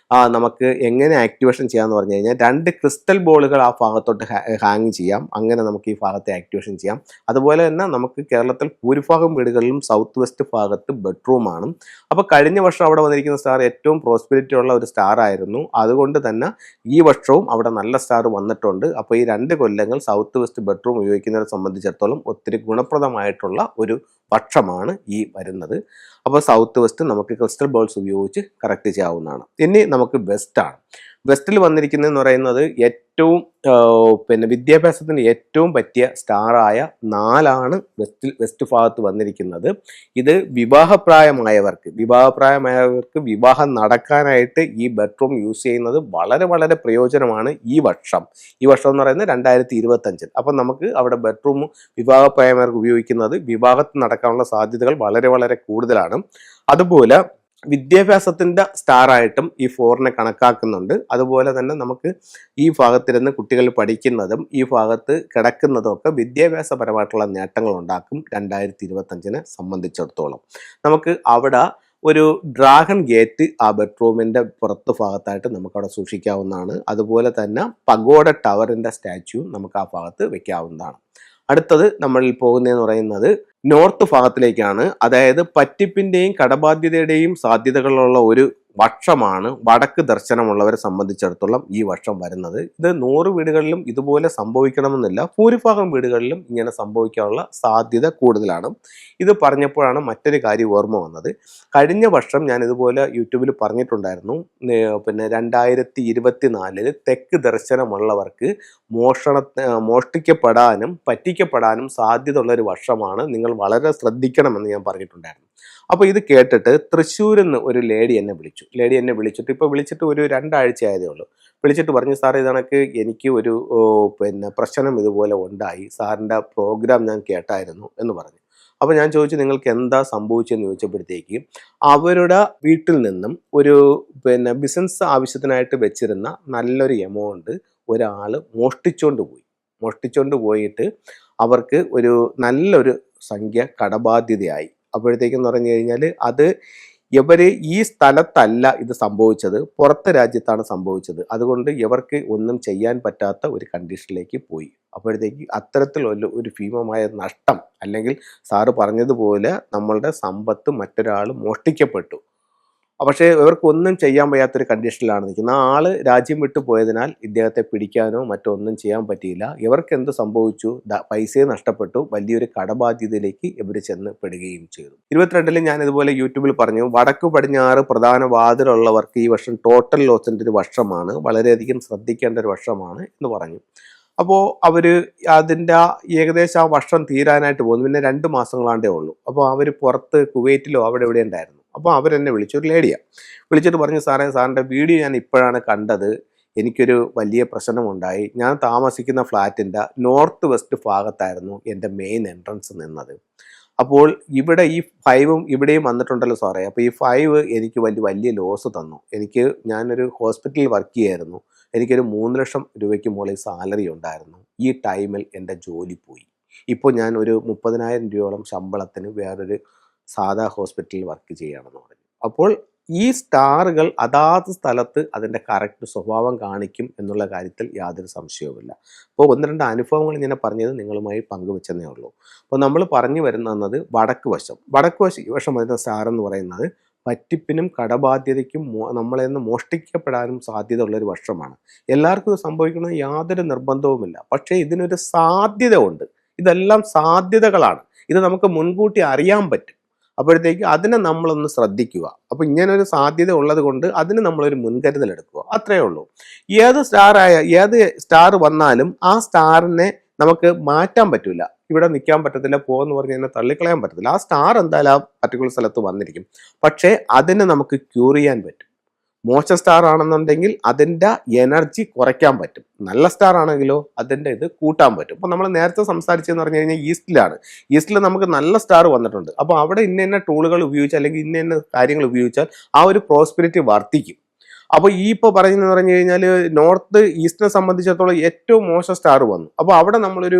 [SPEAKER 1] നമുക്ക് എങ്ങനെ ആക്ടിവേഷൻ ചെയ്യാന്ന് പറഞ്ഞു കഴിഞ്ഞാൽ 2 ക്രിസ്റ്റൽ ബോളുകൾ ആ ഭാഗത്തോട്ട് ഹാങ് ചെയ്യാം. അങ്ങനെ നമുക്ക് ഈ ഭാഗത്തെ ആക്ടിവേഷൻ ചെയ്യാം. അതുപോലെ തന്നെ നമുക്ക് കേരളത്തിൽ ഭൂരിഭാഗം വീടുകളിലും സൗത്ത് വെസ്റ്റ് ഭാഗത്ത് ബെഡ്റൂമാണ്. അപ്പോൾ കഴിഞ്ഞ വർഷം അവിടെ വന്നിരിക്കുന്ന സ്റ്റാർ ഏറ്റവും പ്രോസ്പെരിറ്റി ഉള്ള ഒരു സ്റ്റാർ ആയിരുന്നു. അതുകൊണ്ട് തന്നെ ഈ വർഷവും അവിടെ നല്ല സ്റ്റാർ വന്നിട്ടുണ്ട്. അപ്പോൾ ഈ 2 കൊല്ലങ്ങൾ സൗത്ത് വെസ്റ്റ് ബെഡ്റൂം ഉപയോഗിക്കുന്നവരെ സംബന്ധിച്ചിടത്തോളം ഒത്തിരി ഗുണപ്രദമായിട്ടുള്ള ഒരു പക്ഷമാണ് ഈ വരുന്നത്. അപ്പോൾ സൗത്ത് വെസ്റ്റ് നമുക്ക് ക്രിസ്റ്റൽ ബോൾസ് ഉപയോഗിച്ച് കറക്റ്റ് ചെയ്യാവുന്നതാണ്. ഇനി നമുക്ക് വെസ്റ്റാണ്. വെസ്റ്റിൽ വന്നിരിക്കുന്നതെന്ന് പറയുന്നത് ഏറ്റവും പിന്നെ വിദ്യാഭ്യാസത്തിന് ഏറ്റവും പറ്റിയ സ്റ്റാറായ 4 വെസ്റ്റ് ഭാഗത്ത് വന്നിരിക്കുന്നത്. ഇത് വിവാഹപ്രായമായവർക്ക് വിവാഹം നടക്കാനായിട്ട് ഈ ബെഡ്റൂം യൂസ് ചെയ്യുന്നത് വളരെ വളരെ പ്രയോജനമാണ് ഈ വർഷം എന്ന് പറയുന്നത് 2025. അപ്പം നമുക്ക് അവിടെ ബെഡ്റൂം വിവാഹപ്രായമായവർക്ക് ഉപയോഗിക്കുന്നത് വിവാഹത്തിൽ നടക്കാനുള്ള സാധ്യതകൾ വളരെ വളരെ കൂടുതലാണ്. അതുപോലെ വിദ്യാഭ്യാസത്തിന്റെ സ്റ്റാറായിട്ടും ഈ 4നെ കണക്കാക്കുന്നുണ്ട്. അതുപോലെ തന്നെ നമുക്ക് ഈ ഭാഗത്തിരുന്ന് കുട്ടികൾ പഠിക്കുന്നതും ഈ ഭാഗത്ത് കിടക്കുന്നതും ഒക്കെ വിദ്യാഭ്യാസപരമായിട്ടുള്ള നേട്ടങ്ങൾ ഉണ്ടാക്കും 2025 സംബന്ധിച്ചിടത്തോളം. നമുക്ക് അവിടെ ഒരു ഡ്രാഗൺ ഗേറ്റ് ആ ബെഡ്റൂമിന്റെ പുറത്ത് ഭാഗത്തായിട്ട് നമുക്ക് അവിടെ സൂക്ഷിക്കാവുന്നതാണ്. അതുപോലെ തന്നെ പഗോഡ ടവറിന്റെ സ്റ്റാച്യു നമുക്ക് ആ ഭാഗത്ത് വെക്കാവുന്നതാണ്. അടുത്തത് നമ്മൾ പോകുന്നതെന്ന് പറയുന്നത് നോർത്ത് ഭാഗത്തിലേക്കാണ്. അതായത് പറ്റിപ്പിന്റെയും കടബാധ്യതയുടെയും സാധ്യതകളുള്ള ഒരു വർഷമാണ് വടക്ക് ദർശനമുള്ളവരെ സംബന്ധിച്ചിടത്തോളം ഈ വർഷം വരുന്നത്. ഇത് 100 വീടുകളിലും ഇതുപോലെ സംഭവിക്കണമെന്നില്ല. ഭൂരിഭാഗം വീടുകളിലും ഇങ്ങനെ സംഭവിക്കാനുള്ള സാധ്യത കൂടുതലാണ്. ഇത് പറഞ്ഞപ്പോഴാണ് മറ്റൊരു കാര്യം ഓർമ്മ വന്നത്. കഴിഞ്ഞ വർഷം ഞാൻ ഇതുപോലെ യൂട്യൂബിൽ പറഞ്ഞിട്ടുണ്ടായിരുന്നു. പിന്നെ 2024 തെക്ക് ദർശനമുള്ളവർക്ക് മോഷ്ടിക്കപ്പെടാനും പറ്റിക്കപ്പെടാനും സാധ്യതയുള്ള ഒരു വർഷമാണ്. നിങ്ങൾ വളരെ ശ്രദ്ധിക്കണമെന്ന് ഞാൻ പറഞ്ഞിട്ടുണ്ടായിരുന്നു. അപ്പോൾ ഇത് കേട്ടിട്ട് തൃശ്ശൂരിൽ നിന്ന് ഒരു ലേഡി എന്നെ വിളിച്ചിട്ട് ഇപ്പോൾ വിളിച്ചിട്ട് ഒരു 2 ആഴ്ച ആയതേ ഉള്ളൂ. വിളിച്ചിട്ട് പറഞ്ഞു, സാറേ ഇതണക്ക് എനിക്ക് ഒരു പിന്നെ പ്രശ്നം ഇതുപോലെ ഉണ്ടായി, സാറിൻ്റെ പ്രോഗ്രാം ഞാൻ കേട്ടായിരുന്നു എന്ന് പറഞ്ഞു. അപ്പോൾ ഞാൻ ചോദിച്ചു നിങ്ങൾക്ക് എന്താ സംഭവിച്ചതെന്ന് ചോദിച്ചപ്പോഴത്തേക്ക് അവരുടെ വീട്ടിൽ നിന്നും ഒരു പിന്നെ ബിസിനസ് ആവശ്യത്തിനായിട്ട് വെച്ചിരുന്ന നല്ലൊരു എമൗണ്ട് ഒരാൾ മോഷ്ടിച്ചുകൊണ്ട് പോയിട്ട് അവർക്ക് ഒരു നല്ലൊരു സംഖ്യ കടബാധ്യതയായി. അപ്പോഴത്തേക്കെന്ന് പറഞ്ഞു കഴിഞ്ഞാൽ അത് ഇവര് ഈ സ്ഥലത്തല്ല ഇത് സംഭവിച്ചത്, പുറത്തെ രാജ്യത്താണ് സംഭവിച്ചത്. അതുകൊണ്ട് ഇവർക്ക് ഒന്നും ചെയ്യാൻ പറ്റാത്ത ഒരു കണ്ടീഷനിലേക്ക് പോയി. അപ്പോഴത്തേക്ക് അത്തരത്തിലുള്ള ഒരു ഭീമമായ നഷ്ടം, അല്ലെങ്കിൽ സാറ് പറഞ്ഞതുപോലെ നമ്മളുടെ സമ്പത്ത് മറ്റൊരാൾ മോഷ്ടിക്കപ്പെട്ടു. പക്ഷേ ഇവർക്കൊന്നും ചെയ്യാൻ വയ്യാത്തൊരു കണ്ടീഷനിലാണ് നിൽക്കുന്നത്. ആ ആള് രാജ്യം വിട്ടു പോയതിനാൽ ഇദ്ദേഹത്തെ പിടിക്കാനോ മറ്റോ ഒന്നും ചെയ്യാൻ പറ്റിയില്ല. ഇവർക്ക് എന്ത് സംഭവിച്ചു? പൈസയെ നഷ്ടപ്പെട്ടു. വലിയൊരു കടബാധ്യതയിലേക്ക് ഇവർ ചെന്ന് പെടുകയും ചെയ്തു. 22 ഞാൻ ഇതുപോലെ യൂട്യൂബിൽ പറഞ്ഞു, വടക്കു പടിഞ്ഞാറ് പ്രധാന വാതിലുള്ളവർക്ക് ഈ വർഷം ടോട്ടൽ ലോസിൻ്റെ ഒരു വർഷമാണ്, വളരെയധികം ശ്രദ്ധിക്കേണ്ട ഒരു വർഷമാണ് എന്ന് പറഞ്ഞു. അപ്പോൾ അവർ അതിൻ്റെ ഏകദേശം ആ വർഷം തീരാനായിട്ട് പോകുന്നു. പിന്നെ 2 മാസങ്ങളാണ്ടേ ഉള്ളൂ. അപ്പോൾ അവർ പുറത്ത് കുവൈറ്റിലോ അവിടെ ഇവിടെ ഉണ്ടായിരുന്നു. അപ്പോൾ അവരെന്നെ വിളിച്ചു, ഒരു ലേഡിയാണ് വിളിച്ചിട്ട് പറഞ്ഞു, സാറിൻ്റെ വീഡിയോ ഞാൻ ഇപ്പോഴാണ് കണ്ടത്, എനിക്കൊരു വലിയ പ്രശ്നമുണ്ടായി. ഞാൻ താമസിക്കുന്ന ഫ്ലാറ്റിൻ്റെ നോർത്ത് വെസ്റ്റ് ഭാഗത്തായിരുന്നു എൻ്റെ മെയിൻ എൻട്രൻസ് നിന്നത്. അപ്പോൾ ഇവിടെ ഈ 5ഉം ഇവിടെയും വന്നിട്ടുണ്ടല്ലോ സാറേ. അപ്പോൾ ഈ 5 എനിക്ക് വലിയ ലോസ് തന്നു. ഞാനൊരു ഹോസ്പിറ്റലിൽ വർക്ക് ചെയ്യായിരുന്നു. എനിക്കൊരു 3 ലക്ഷം രൂപയ്ക്ക് മുകളിൽ സാലറി ഉണ്ടായിരുന്നു. ഈ ടൈമിൽ എൻ്റെ ജോലി പോയി. ഇപ്പോൾ ഞാൻ ഒരു 30,000 രൂപയോളം ശമ്പളത്തിന് വേറൊരു സാധാ ഹോസ്പിറ്റലിൽ വർക്ക് ചെയ്യുകയാണെന്ന് പറഞ്ഞു. അപ്പോൾ ഈ സ്റ്റാറുകൾ അതാത് സ്ഥലത്ത് അതിൻ്റെ കറക്റ്റ് സ്വഭാവം കാണിക്കും എന്നുള്ള കാര്യത്തിൽ യാതൊരു സംശയവുമില്ല. അപ്പോൾ 1-2 അനുഭവങ്ങൾ ഇങ്ങനെ പറഞ്ഞത് നിങ്ങളുമായി പങ്കുവെച്ചതേ ഉള്ളൂ. അപ്പോൾ നമ്മൾ പറഞ്ഞു വരുന്നത് വടക്ക് വശം ഈ വശം വരുന്ന സ്റ്റാർ എന്ന് പറയുന്നത് പറ്റിപ്പിനും കടബാധ്യതയ്ക്കും നമ്മളെ നിന്ന് മോഷ്ടിക്കപ്പെടാനും സാധ്യത ഉള്ളൊരു വർഷമാണ്. എല്ലാവർക്കും ഇത് സംഭവിക്കുന്നത് യാതൊരു നിർബന്ധവുമില്ല. പക്ഷേ ഇതിനൊരു സാധ്യത ഉണ്ട്. ഇതെല്ലാം സാധ്യതകളാണ്. ഇത് നമുക്ക് മുൻകൂട്ടി അറിയാൻ പറ്റും. അപ്പോഴത്തേക്ക് അതിനെ നമ്മളൊന്ന് ശ്രദ്ധിക്കുക. അപ്പോൾ ഇങ്ങനൊരു സാധ്യത ഉള്ളത് കൊണ്ട് അതിന് നമ്മളൊരു മുൻകരുതൽ എടുക്കുക, അത്രയേ ഉള്ളൂ. ഏത് സ്റ്റാർ വന്നാലും ആ സ്റ്റാറിനെ നമുക്ക് മാറ്റാൻ പറ്റില്ല. ഇവിടെ നിൽക്കാൻ പറ്റത്തില്ല, പോകുമെന്ന് പറഞ്ഞ് കഴിഞ്ഞാൽ തള്ളിക്കളയാൻ പറ്റത്തില്ല. ആ സ്റ്റാർ എന്തായാലും ആ പർട്ടിക്കുലർ സ്ഥലത്ത് വന്നിരിക്കും. പക്ഷേ അതിനെ നമുക്ക് ക്യൂർ ചെയ്യാൻ പറ്റും. മോശം സ്റ്റാർ ആണെന്നുണ്ടെങ്കിൽ അതിൻ്റെ എനർജി കുറയ്ക്കാൻ പറ്റും. നല്ല സ്റ്റാർ ആണെങ്കിലോ അതിൻ്റെ ഇത് കൂട്ടാൻ പറ്റും. അപ്പോൾ നമ്മൾ നേരത്തെ സംസാരിച്ചതെന്ന് പറഞ്ഞു കഴിഞ്ഞാൽ ഈസ്റ്റിൽ നമുക്ക് നല്ല സ്റ്റാർ വന്നിട്ടുണ്ട്. അപ്പോൾ അവിടെ ഇന്ന ടൂളുകൾ ഉപയോഗിച്ചാൽ, അല്ലെങ്കിൽ ഇന്ന കാര്യങ്ങൾ ഉപയോഗിച്ചാൽ ആ ഒരു പ്രോസ്പെരിറ്റി വർദ്ധിക്കും. അപ്പോൾ ഈ ഇപ്പോൾ പറയുന്നതെന്ന് പറഞ്ഞു കഴിഞ്ഞാൽ നോർത്ത് ഈസ്റ്റിനെ സംബന്ധിച്ചിടത്തോളം ഏറ്റവും മോശം സ്റ്റാർ വന്നു. അപ്പോൾ അവിടെ നമ്മളൊരു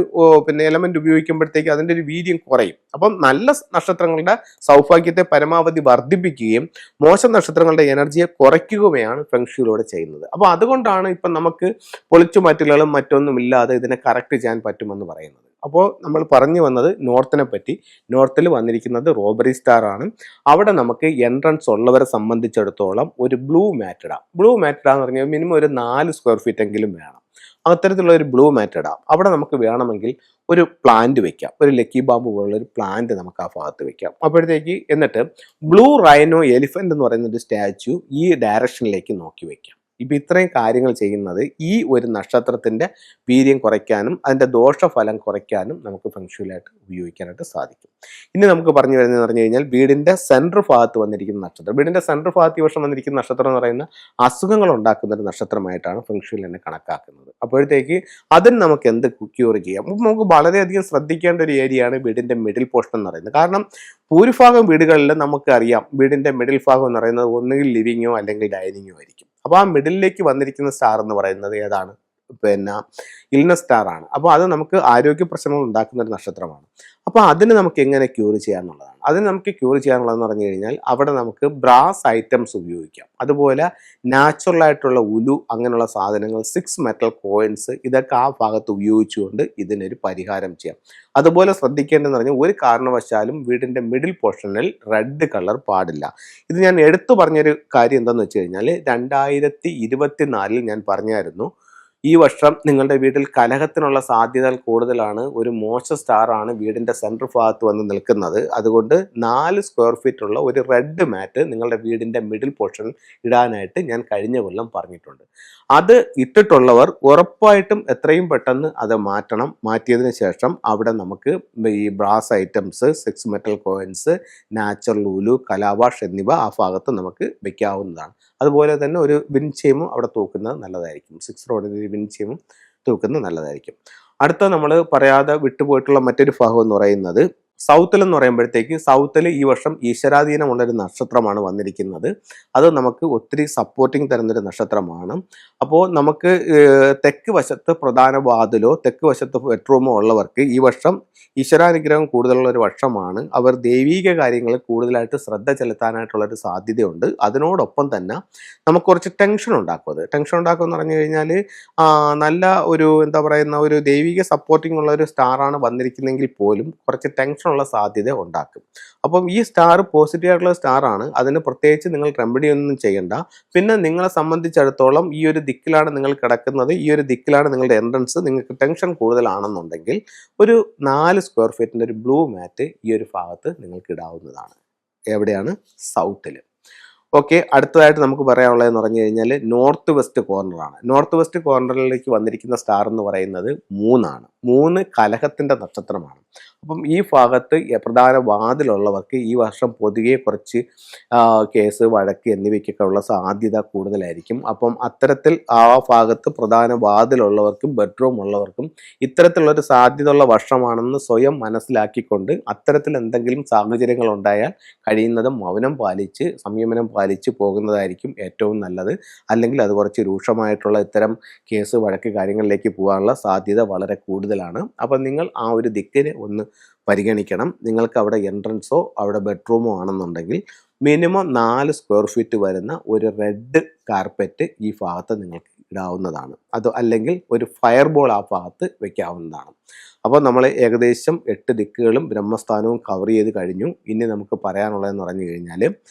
[SPEAKER 1] എലമെന്റ് ഉപയോഗിക്കുമ്പോഴത്തേക്ക് അതിൻ്റെ ഒരു വീര്യം കുറയും. അപ്പം നല്ല നക്ഷത്രങ്ങളുടെ സൗഭാഗ്യത്തെ പരമാവധി വർദ്ധിപ്പിക്കുകയും മോശം നക്ഷത്രങ്ങളുടെ എനർജിയെ കുറയ്ക്കുകയാണ് ഫെങ്ഷുയിലൂടെ ചെയ്യുന്നത്. അപ്പോൾ അതുകൊണ്ടാണ് ഇപ്പം നമുക്ക് പൊളിച്ചു മാറ്റലുകളും മറ്റൊന്നും ഇല്ലാതെ ഇതിനെ കറക്റ്റ് ചെയ്യാൻ പറ്റുമെന്ന് പറയുന്നത്. അപ്പോൾ നമ്മൾ പറഞ്ഞു വന്നത് നോർത്തിനെ പറ്റി. നോർത്തിൽ വന്നിരിക്കുന്നത് റോബറി സ്റ്റാർ ആണ്. അവിടെ നമുക്ക് എൻട്രൻസ് ഉള്ളവരെ സംബന്ധിച്ചിടത്തോളം ഒരു ബ്ലൂ മാറ്റ് ഇടാം. ബ്ലൂ മാറ്റ് ഇടാന്ന് പറഞ്ഞാൽ മിനിമം ഒരു 4 സ്ക്വയർ ഫീറ്റ് എങ്കിലും വേണം. അത്തരത്തിലുള്ള ഒരു ബ്ലൂ മാറ്റ് ഇടാം. അവിടെ നമുക്ക് വേണമെങ്കിൽ ഒരു പ്ലാന്റ് വെക്കാം. ഒരു ലക്കി ബാമ്പു പോലുള്ള ഒരു പ്ലാന്റ് നമുക്ക് ആ ഭാഗത്ത് വെക്കാം. അപ്പോഴത്തേക്ക് എന്നിട്ട് ബ്ലൂ റൈനോ എലിഫന്റ് എന്ന് പറയുന്ന ഒരു സ്റ്റാച്യു ഈ ഡയറക്ഷനിലേക്ക് നോക്കി വെക്കാം. ഇപ്പം ഇത്രയും കാര്യങ്ങൾ ചെയ്യുന്നത് ഈ ഒരു നക്ഷത്രത്തിൻ്റെ വീര്യം കുറയ്ക്കാനും അതിൻ്റെ ദോഷഫലം കുറയ്ക്കാനും നമുക്ക് ഫെങ്ഷുയിലായിട്ട് ഉപയോഗിക്കാനായിട്ട് സാധിക്കും. ഇനി നമുക്ക് പറഞ്ഞു വരുന്നതെന്ന് പറഞ്ഞു കഴിഞ്ഞാൽ വീടിൻ്റെ സെൻട്രൽ ഭാഗത്ത് വന്നിരിക്കുന്ന നക്ഷത്രം. വീടിൻ്റെ സെൻട്രൽ ഭാഗത്ത് ഈ വർഷം വന്നിരിക്കുന്ന നക്ഷത്രം എന്ന് പറയുന്ന അസുഖങ്ങൾ ഉണ്ടാക്കുന്ന ഒരു നക്ഷത്രമായിട്ടാണ് ഫെങ്ഷുയിൽ തന്നെ കണക്കാക്കുന്നത്. അപ്പോഴത്തേക്ക് അതിന് നമുക്ക് എന്ത് ക്യൂർ ചെയ്യാം? നമുക്ക് വളരെയധികം ശ്രദ്ധിക്കേണ്ട ഒരു ഏരിയയാണ് വീടിൻ്റെ മിഡിൽ പോർഷൻ എന്ന് പറയുന്നത്. കാരണം ഭൂരിഭാഗം വീടുകളിൽ നമുക്കറിയാം വീടിൻ്റെ മിഡിൽ ഭാഗം എന്ന് പറയുന്നത് ഒന്നുകിൽ ലിവിങ്ങോ അല്ലെങ്കിൽ ഡൈനിങ്ങോ ആയിരിക്കും. അപ്പോൾ ആ മിഡിലേക്ക് വന്നിരിക്കുന്ന സ്റ്റാർ എന്ന് പറയുന്നത് ഏതാണ്? ഇൽനസ് സ്റ്റാർ ആണ്. അപ്പോൾ അത് നമുക്ക് ആരോഗ്യ പ്രശ്നങ്ങൾ ഉണ്ടാക്കുന്ന ഒരു നക്ഷത്രമാണ്. അപ്പോൾ അതിന് നമുക്ക് എങ്ങനെ ക്യൂർ ചെയ്യാന്നുള്ളതാണ്. അതിന് നമുക്ക് ക്യൂർ ചെയ്യാനുള്ളതെന്ന് പറഞ്ഞു കഴിഞ്ഞാൽ അവിടെ നമുക്ക് ബ്രാസ് ഐറ്റംസ് ഉപയോഗിക്കാം. അതുപോലെ നാച്ചുറൽ ആയിട്ടുള്ള ഉലു അങ്ങനെയുള്ള സാധനങ്ങൾ, 6 മെറ്റൽ കോയിൻസ്, ഇതൊക്കെ ആ ഭാഗത്ത് ഉപയോഗിച്ചുകൊണ്ട് ഇതിനൊരു പരിഹാരം ചെയ്യാം. അതുപോലെ ശ്രദ്ധിക്കേണ്ടതെന്ന് പറഞ്ഞാൽ ഒരു കാരണവശാലും വീടിൻ്റെ മിഡിൽ പോർഷനിൽ റെഡ് കളർ പാടില്ല. ഇത് ഞാൻ എടുത്തു പറഞ്ഞൊരു കാര്യം എന്താണെന്ന് വെച്ച് കഴിഞ്ഞാൽ 2024 ഞാൻ പറഞ്ഞായിരുന്നു, ഈ വർഷം നിങ്ങളുടെ വീട്ടിൽ കലഹത്തിനുള്ള സാധ്യതകൾ കൂടുതലാണ്. ഒരു മോശം സ്റ്റാർ ആണ് വീടിൻ്റെ സെൻട്രൽ ഭാഗത്ത് വന്ന് നിൽക്കുന്നത്. അതുകൊണ്ട് 4 സ്ക്വയർ ഫീറ്റ് ഉള്ള ഒരു റെഡ് മാറ്റ് നിങ്ങളുടെ വീടിൻ്റെ മിഡിൽ പോർഷനിൽ ഇടാനായിട്ട് ഞാൻ കഴിഞ്ഞ കൊല്ലം പറഞ്ഞിട്ടുണ്ട്. അത് ഇട്ടിട്ടുള്ളവർ ഉറപ്പായിട്ടും എത്രയും പെട്ടെന്ന് അത് മാറ്റണം. മാറ്റിയതിന് ശേഷം അവിടെ നമുക്ക് ഈ brass items, 6 metal coins, natural ഉലു, കലാവാഷ് എന്നിവ ആ ഭാഗത്ത് നമുക്ക് വെക്കാവുന്നതാണ്. അതുപോലെ തന്നെ ഒരു വിൻചെയിമും അവിടെ തൂക്കുന്നത് നല്ലതായിരിക്കും. 6 റോഡിൻ്റെ വിൻചെയിമും തൂക്കുന്നത് നല്ലതായിരിക്കും. അടുത്ത നമ്മൾ പറയാതെ വിട്ടുപോയിട്ടുള്ള മറ്റൊരു ഭാഗം എന്ന് പറയുന്നത് സൗത്തിൽ എന്ന് പറയുമ്പോഴത്തേക്ക് സൗത്തിൽ ഈ വർഷം ഈശ്വരാധീനമുള്ളൊരു നക്ഷത്രമാണ് വന്നിരിക്കുന്നത്. അത് നമുക്ക് ഒത്തിരി സപ്പോർട്ടിങ് തരുന്നൊരു നക്ഷത്രമാണ്. അപ്പോൾ നമുക്ക് തെക്ക് വശത്ത് പ്രധാന വാതിലോ തെക്ക് വശത്ത് ബെഡ്റൂമോ ഉള്ളവർക്ക് ഈ വർഷം ഈശ്വരാനുഗ്രഹം കൂടുതലുള്ള ഒരു വർഷമാണ്. അവർ ദൈവീക കാര്യങ്ങളിൽ കൂടുതലായിട്ട് ശ്രദ്ധ ചെലുത്താനായിട്ടുള്ളൊരു സാധ്യതയുണ്ട്. അതിനോടൊപ്പം തന്നെ നമുക്ക് കുറച്ച് ടെൻഷൻ ഉണ്ടാക്കും. അത് ടെൻഷൻ ഉണ്ടാക്കും എന്ന് പറഞ്ഞു കഴിഞ്ഞാൽ നല്ല ഒരു എന്താ പറയുന്ന ഒരു ദൈവിക സപ്പോർട്ടിംഗ് ഉള്ള ഒരു സ്റ്റാറാണ് വന്നിരിക്കുന്നതെങ്കിൽ പോലും കുറച്ച് ടെൻഷനുള്ള സാധ്യത ഉണ്ടാക്കും. അപ്പം ഈ സ്റ്റാർ പോസിറ്റീവ് ആയിട്ടുള്ള സ്റ്റാറാണ്. അതിന് പ്രത്യേകിച്ച് നിങ്ങൾ റെമഡി ഒന്നും ചെയ്യണ്ട. പിന്നെ നിങ്ങളെ സംബന്ധിച്ചിടത്തോളം ഈ ഒരു ദിക്കിലാണ് നിങ്ങൾ കിടക്കുന്നത്, ഈ ഒരു ദിക്കിലാണ് നിങ്ങളുടെ എൻട്രൻസ്, നിങ്ങൾക്ക് ടെൻഷൻ കൂടുതലാണെന്നുണ്ടെങ്കിൽ ഒരു 4 സ്ക്വയർ ഫീറ്റിൻ്റെ ഒരു ബ്ലൂ മാറ്റ് ഈ ഒരു ഭാഗത്ത് നിങ്ങൾക്ക് ഇടാവുന്നതാണ്. എവിടെയാണ്? സൗത്തിൽ. ഓക്കെ, അടുത്തതായിട്ട് നമുക്ക് പറയാനുള്ളതെന്ന് പറഞ്ഞു കഴിഞ്ഞാൽ നോർത്ത് വെസ്റ്റ് കോർണറാണ്. നോർത്ത് വെസ്റ്റ് കോർണറിലേക്ക് വന്നിരിക്കുന്ന സ്റ്റാർ എന്ന് പറയുന്നത് 3 3 കലഹത്തിൻ്റെ നക്ഷത്രമാണ്. അപ്പം ഈ ഭാഗത്ത് പ്രധാന വാതിലുള്ളവർക്ക് ഈ വർഷം പൊതുവെ കുറച്ച് കേസ്, വഴക്ക് എന്നിവയ്ക്കൊക്കെ ഉള്ള സാധ്യത കൂടുതലായിരിക്കും. അപ്പം അത്തരത്തിൽ ആ ഭാഗത്ത് പ്രധാന വാതിലുള്ളവർക്കും ബെഡ്റൂം ഉള്ളവർക്കും ഇത്തരത്തിലുള്ളൊരു സാധ്യതയുള്ള വർഷമാണെന്ന് സ്വയം മനസ്സിലാക്കിക്കൊണ്ട് അത്തരത്തിൽ എന്തെങ്കിലും സാഹചര്യങ്ങൾ ഉണ്ടായാൽ കഴിയുന്നതും മൗനം പാലിച്ച് സംയമനം പാലിച്ച് പോകുന്നതായിരിക്കും ഏറ്റവും നല്ലത്. അല്ലെങ്കിൽ അത് കുറച്ച് രൂക്ഷമായിട്ടുള്ള ഇത്തരം കേസ്, വഴക്ക് കാര്യങ്ങളിലേക്ക് പോകാനുള്ള സാധ്യത വളരെ കൂടുതലാണ്. അപ്പം നിങ്ങൾ ആ ഒരു ദിക്കിനെ ഒന്ന് പരിഗണിക്കണം. നിങ്ങൾക്ക് അവിടെ എൻട്രൻസോ അവിടെ ബെഡ്റൂമോ ആണെന്നുണ്ടെങ്കിൽ മിനിമം 4 സ്ക്വയർ ഫീറ്റ് വരുന്ന ഒരു റെഡ് കാർപ്പറ്റ് ഈ ഭാഗത്ത് നിങ്ങൾക്ക് ഇടാവുന്നതാണ്. അത് അല്ലെങ്കിൽ ഒരു ഫയർ ബോൾ ആ ഭാഗത്ത് വെക്കാവുന്നതാണ്. അപ്പോൾ നമ്മൾ ഏകദേശം 8 ദിക്കുകളും ബ്രഹ്മസ്ഥാനവും കവർ ചെയ്ത് കഴിഞ്ഞു. ഇനി നമുക്ക് പറയാനുള്ളതെന്ന് പറഞ്ഞു കഴിഞ്ഞാൽ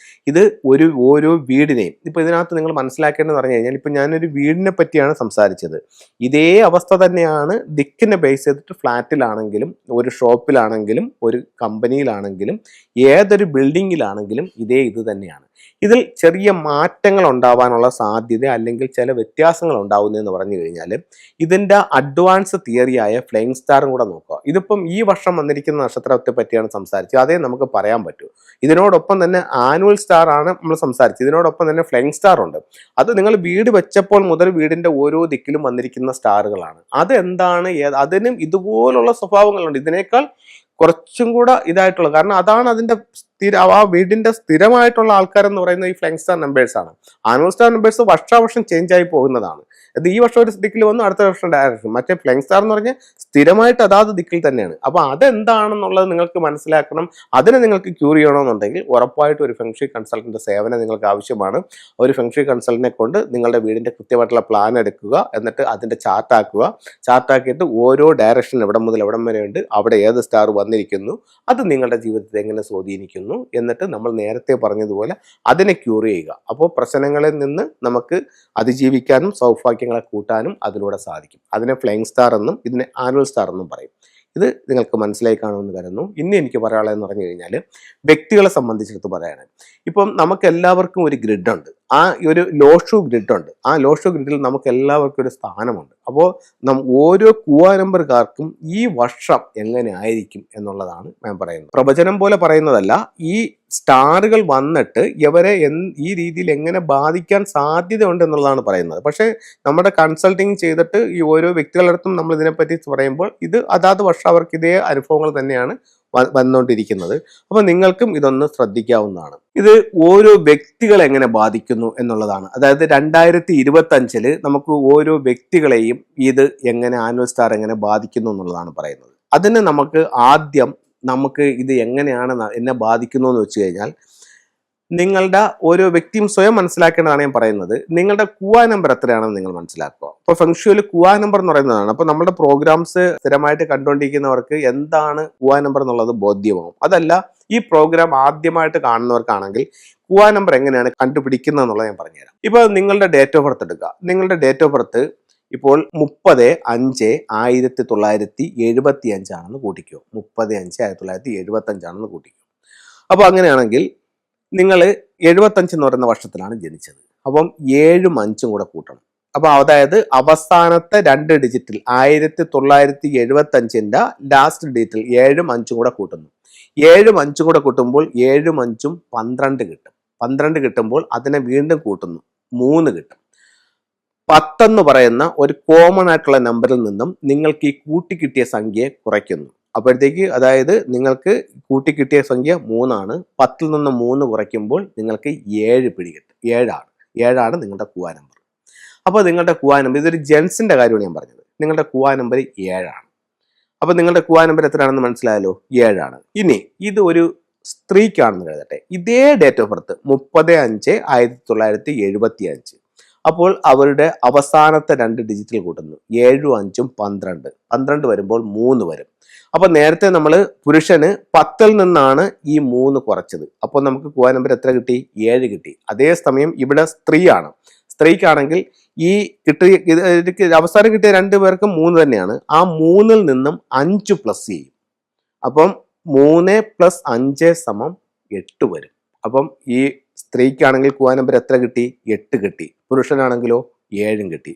[SPEAKER 1] ഇത് ഓരോ വീടിനെയും ഇപ്പോൾ ഇതിനകത്ത് നിങ്ങൾ മനസ്സിലാക്കേണ്ടതെന്ന് പറഞ്ഞു കഴിഞ്ഞാൽ ഇപ്പോൾ ഞാനൊരു വീടിനെ പറ്റിയാണ് സംസാരിച്ചത്. ഇതേ അവസ്ഥ തന്നെയാണ് ദിക്കിനെ ബേസ് ചെയ്തിട്ട് ഫ്ലാറ്റിലാണെങ്കിലും ഒരു ഷോപ്പിലാണെങ്കിലും ഒരു കമ്പനിയിലാണെങ്കിലും ഏതൊരു ബിൽഡിങ്ങിലാണെങ്കിലും ഇത് തന്നെയാണ്. ഇതിൽ ചെറിയ മാറ്റങ്ങൾ ഉണ്ടാവാനുള്ള സാധ്യത അല്ലെങ്കിൽ ചില വ്യത്യാസങ്ങൾ ഉണ്ടാവുന്നതെന്ന് പറഞ്ഞു കഴിഞ്ഞാൽ ഇതിൻ്റെ അഡ്വാൻസ് തിയറിയായ ഫ്ലൈയിങ് സ്റ്റാറും കൂടെ നോക്കുക. ഇതിപ്പം ഈ വർഷം വന്നിരിക്കുന്ന നക്ഷത്രത്തെ പറ്റിയാണ് സംസാരിച്ചത്, അതേ നമുക്ക് പറയാൻ പറ്റൂ. ഇതിനോടൊപ്പം തന്നെ ആനുവൽ സ്റ്റാർ ആണ് നമ്മൾ സംസാരിച്ചത്. ഇതിനോടൊപ്പം തന്നെ ഫ്ലൈയിങ് സ്റ്റാർ ഉണ്ട്. അത് നിങ്ങൾ വീട് വെച്ചപ്പോൾ മുതൽ വീടിൻ്റെ ഓരോ ദിക്കിലും വന്നിരിക്കുന്ന സ്റ്റാറുകളാണ്. അതെന്താണ്? അതിനും ഇതുപോലുള്ള സ്വഭാവങ്ങളുണ്ട്. ഇതിനേക്കാൾ കുറച്ചും കൂടെ ഇതായിട്ടുള്ളത്, കാരണം അതാണ് അതിൻ്റെ ആ വീടിന്റെ സ്ഥിരമായിട്ടുള്ള ആൾക്കാരെന്ന് പറയുന്നത് ഈ ഫ്ലൈയിങ് സ്റ്റാർ നമ്പേഴ്സ് ആണ്. ആനുവൽ സ്റ്റാർ നമ്പേഴ്സ് വർഷാവർഷം ചേഞ്ച് ആയി പോകുന്നതാണ്. അത് ഈ വർഷം ഒരു ദിക്കിൽ വന്നു, അടുത്ത വർഷം ഡയറക്ഷൻ. മറ്റേ ഫ്ലൈയിങ് സ്റ്റാർ എന്ന് പറഞ്ഞാൽ സ്ഥിരമായിട്ട് അതാത് ദിക്കിൽ തന്നെയാണ്. അപ്പോൾ അതെന്താണെന്നുള്ളത് നിങ്ങൾക്ക് മനസ്സിലാക്കണം. അതിനെ നിങ്ങൾക്ക് ക്യൂർ ചെയ്യണമെന്നുണ്ടെങ്കിൽ ഉറപ്പായിട്ട് ഒരു ഫെങ്ഷി കൺസൾട്ടന്റ് സേവനം നിങ്ങൾക്ക് ആവശ്യമാണ്. ഒരു ഫെങ്ഷി കൺസൾട്ടന്റിനെ കൊണ്ട് നിങ്ങളുടെ വീടിന്റെ കൃത്യമായിട്ടുള്ള പ്ലാൻ എടുക്കുക, എന്നിട്ട് അതിന്റെ ചാർട്ടാക്കുക. ചാർട്ടാക്കിയിട്ട് ഓരോ ഡയറക്ഷൻ എവിടെ മുതൽ എവിടം വരെ ഉണ്ട്, അവിടെ ഏത് സ്റ്റാർ വന്നിരിക്കുന്നു, അത് നിങ്ങളുടെ ജീവിതത്തെ എങ്ങനെ സ്വാധീനിക്കുന്നു, എന്നിട്ട് നമ്മൾ നേരത്തെ പറഞ്ഞതുപോലെ അതിനെ ക്യൂർ ചെയ്യുക. അപ്പോൾ പ്രശ്നങ്ങളിൽ നിന്ന് നമുക്ക് അതിജീവിക്കാനും സൗഭാഗ്യങ്ങളെ കൂട്ടാനും അതിലൂടെ സാധിക്കും. അതിനെ ഫ്ലൈയിങ് സ്റ്റാർ എന്നും ഇതിനെ ആനുവൽ സ്റ്റാർ എന്നും പറയും. ഇത് നിങ്ങൾക്ക് മനസ്സിലായി കാണുമെന്ന് കരുതുന്നു. ഇനി എനിക്ക് പറയാനുള്ളതെന്ന് പറഞ്ഞു കഴിഞ്ഞാൽ വ്യക്തികളെ സംബന്ധിച്ചിടത്ത് പറയാണ്. ഇപ്പം നമുക്ക് എല്ലാവർക്കും ഒരു ഗ്രിഡ് ഉണ്ട്. ആ ഒരു ലോഷു ഗ്രിഡ് ഉണ്ട്. ആ ലോഷു ഗ്രിഡിൽ നമുക്ക് എല്ലാവർക്കും ഒരു സ്ഥാനമുണ്ട്. അപ്പോൾ ഓരോ കൂവാനമ്പർക്കാർക്കും ഈ വർഷം എങ്ങനെ ആയിരിക്കും എന്നുള്ളതാണ് ഞാൻ പറയുന്നത്. പ്രവചനം പോലെ പറയുന്നതല്ല. ഈ സ്റ്റാറുകൾ വന്നിട്ട് ഇവരെ ഈ രീതിയിൽ എങ്ങനെ ബാധിക്കാൻ സാധ്യതയുണ്ട് എന്നുള്ളതാണ് പറയുന്നത്. പക്ഷേ നമ്മുടെ കൺസൾട്ടിങ് ചെയ്തിട്ട് ഈ ഓരോ വ്യക്തികളുടെ അടുത്തും നമ്മൾ ഇതിനെപ്പറ്റി പറയുമ്പോൾ ഇത് അതാത് വർഷം അവർക്ക് ഇതേ അനുഭവങ്ങൾ തന്നെയാണ് വന്നുകൊണ്ടിരിക്കുന്നത്. അപ്പോൾ നിങ്ങൾക്കും ഇതൊന്ന് ശ്രദ്ധിക്കാവുന്നതാണ്. ഇത് ഓരോ വ്യക്തികളെ എങ്ങനെ ബാധിക്കുന്നു എന്നുള്ളതാണ്. അതായത് 2025 നമുക്ക് ഓരോ വ്യക്തികളെയും ഇത് എങ്ങനെ ആനുവൽ സ്റ്റാർ എങ്ങനെ ബാധിക്കുന്നു എന്നുള്ളതാണ് പറയുന്നത്. അതിന് നമുക്ക് ഇത് എങ്ങനെയാണ് എന്നെ ബാധിക്കുന്നു എന്ന് വെച്ച് കഴിഞ്ഞാൽ നിങ്ങളുടെ ഓരോ വ്യക്തിയും സ്വയം മനസ്സിലാക്കേണ്ടതാണ് ഞാൻ പറയുന്നത്. നിങ്ങളുടെ കുവാ നമ്പർ എത്രയാണെന്ന് നിങ്ങൾ മനസ്സിലാക്കുക. അപ്പോൾ ഫെങ്ഷുവൽ കുവാ നമ്പർ എന്ന് പറയുന്നതാണ്. അപ്പോൾ നമ്മുടെ പ്രോഗ്രാംസ് സ്ഥിരമായിട്ട് കണ്ടുകൊണ്ടിരിക്കുന്നവർക്ക് എന്താണ് കുവാ നമ്പർ എന്നുള്ളത് ബോധ്യമാവും. അതല്ല, ഈ പ്രോഗ്രാം ആദ്യമായിട്ട് കാണുന്നവർക്കാണെങ്കിൽ കുവാ നമ്പർ എങ്ങനെയാണ് കണ്ടുപിടിക്കുന്നത് എന്നുള്ളത് ഞാൻ പറഞ്ഞുതരാം. ഇപ്പോൾ നിങ്ങളുടെ ഡേറ്റ് ഓഫ് ബർത്ത് എടുക്കുക. നിങ്ങളുടെ ഡേറ്റ് ഓഫ് ബർത്ത് ഇപ്പോൾ 30/5/1975 ആണെന്ന് കൂട്ടിക്കോ. 30/5/1975 ആണെന്ന് കൂട്ടിക്കോ. അപ്പോൾ അങ്ങനെയാണെങ്കിൽ നിങ്ങൾ 75 എന്ന് പറയുന്ന വർഷത്തിലാണ് ജനിച്ചത്. അപ്പം 7ഉം 5ഉം കൂടെ കൂട്ടണം. അപ്പോൾ അതായത് അവസാനത്തെ 2 ഡിജിറ്റിൽ 1975 ലാസ്റ്റ് ഡിജിറ്റിൽ 7ഉം 5ഉം കൂടെ കൂട്ടുന്നു. 7ഉം 5ഉം കൂടെ കൂട്ടുമ്പോൾ 7ഉം 5ഉം 12 കിട്ടും. 12 കിട്ടുമ്പോൾ അതിനെ വീണ്ടും കൂട്ടുന്നു, 3 കിട്ടും. 10 എന്ന് പറയുന്ന ഒരു കോമൺ ആയിട്ടുള്ള നമ്പറിൽ നിന്നും നിങ്ങൾക്ക് ഈ കൂട്ടി കിട്ടിയ സംഖ്യയെ കുറയ്ക്കുന്നു. അപ്പോഴത്തേക്ക് അതായത് നിങ്ങൾക്ക് കൂട്ടി കിട്ടിയ സംഖ്യ 3 10ൽ നിന്ന് 3 കുറയ്ക്കുമ്പോൾ നിങ്ങൾക്ക് 7 പിടികിട്ടും. 7ആണ് നിങ്ങളുടെ കുവാ നമ്പർ. അപ്പോൾ നിങ്ങളുടെ കുവാ നമ്പർ, ഇതൊരു ജെൻസിന്റെ കാര്യമാണ് ഞാൻ പറഞ്ഞത്, നിങ്ങളുടെ കുവാ നമ്പർ 7. അപ്പോൾ നിങ്ങളുടെ കുവാ നമ്പർ എത്രയാണെന്ന് മനസ്സിലായല്ലോ, 7. ഇനി ഇത് ഒരു സ്ത്രീക്കാണെന്ന് കരുതട്ടെ. ഇതേ ഡേറ്റ് ഓഫ് ബർത്ത് 30/5/1975. അപ്പോൾ അവരുടെ അവസാനത്തെ 2 ഡിജിറ്റിൽ കൂട്ടുന്നു. 7ഉം 5ഉം 12. 12 വരുമ്പോൾ 3 വരും. അപ്പൊ നേരത്തെ നമ്മൾ പുരുഷന് 10ൽ നിന്നാണ് ഈ 3 കുറച്ചത്. അപ്പോൾ നമുക്ക് കുവാ നമ്പർ എത്ര കിട്ടി? 7 കിട്ടി. അതേസമയം ഇവിടെ സ്ത്രീയാണ്. സ്ത്രീക്കാണെങ്കിൽ ഈ കിട്ടിയ അവസാനം കിട്ടിയ 2 പേർക്കും 3 തന്നെയാണ്. ആ 3ൽ നിന്നും 5 പ്ലസ് ചെയ്യും. അപ്പം 3 + 5 = 8 വരും. അപ്പം ഈ സ്ത്രീക്കാണെങ്കിൽ കുവാ നമ്പർ എത്ര കിട്ടി? 8 കിട്ടി. പുരുഷനാണെങ്കിലോ 7 കിട്ടി.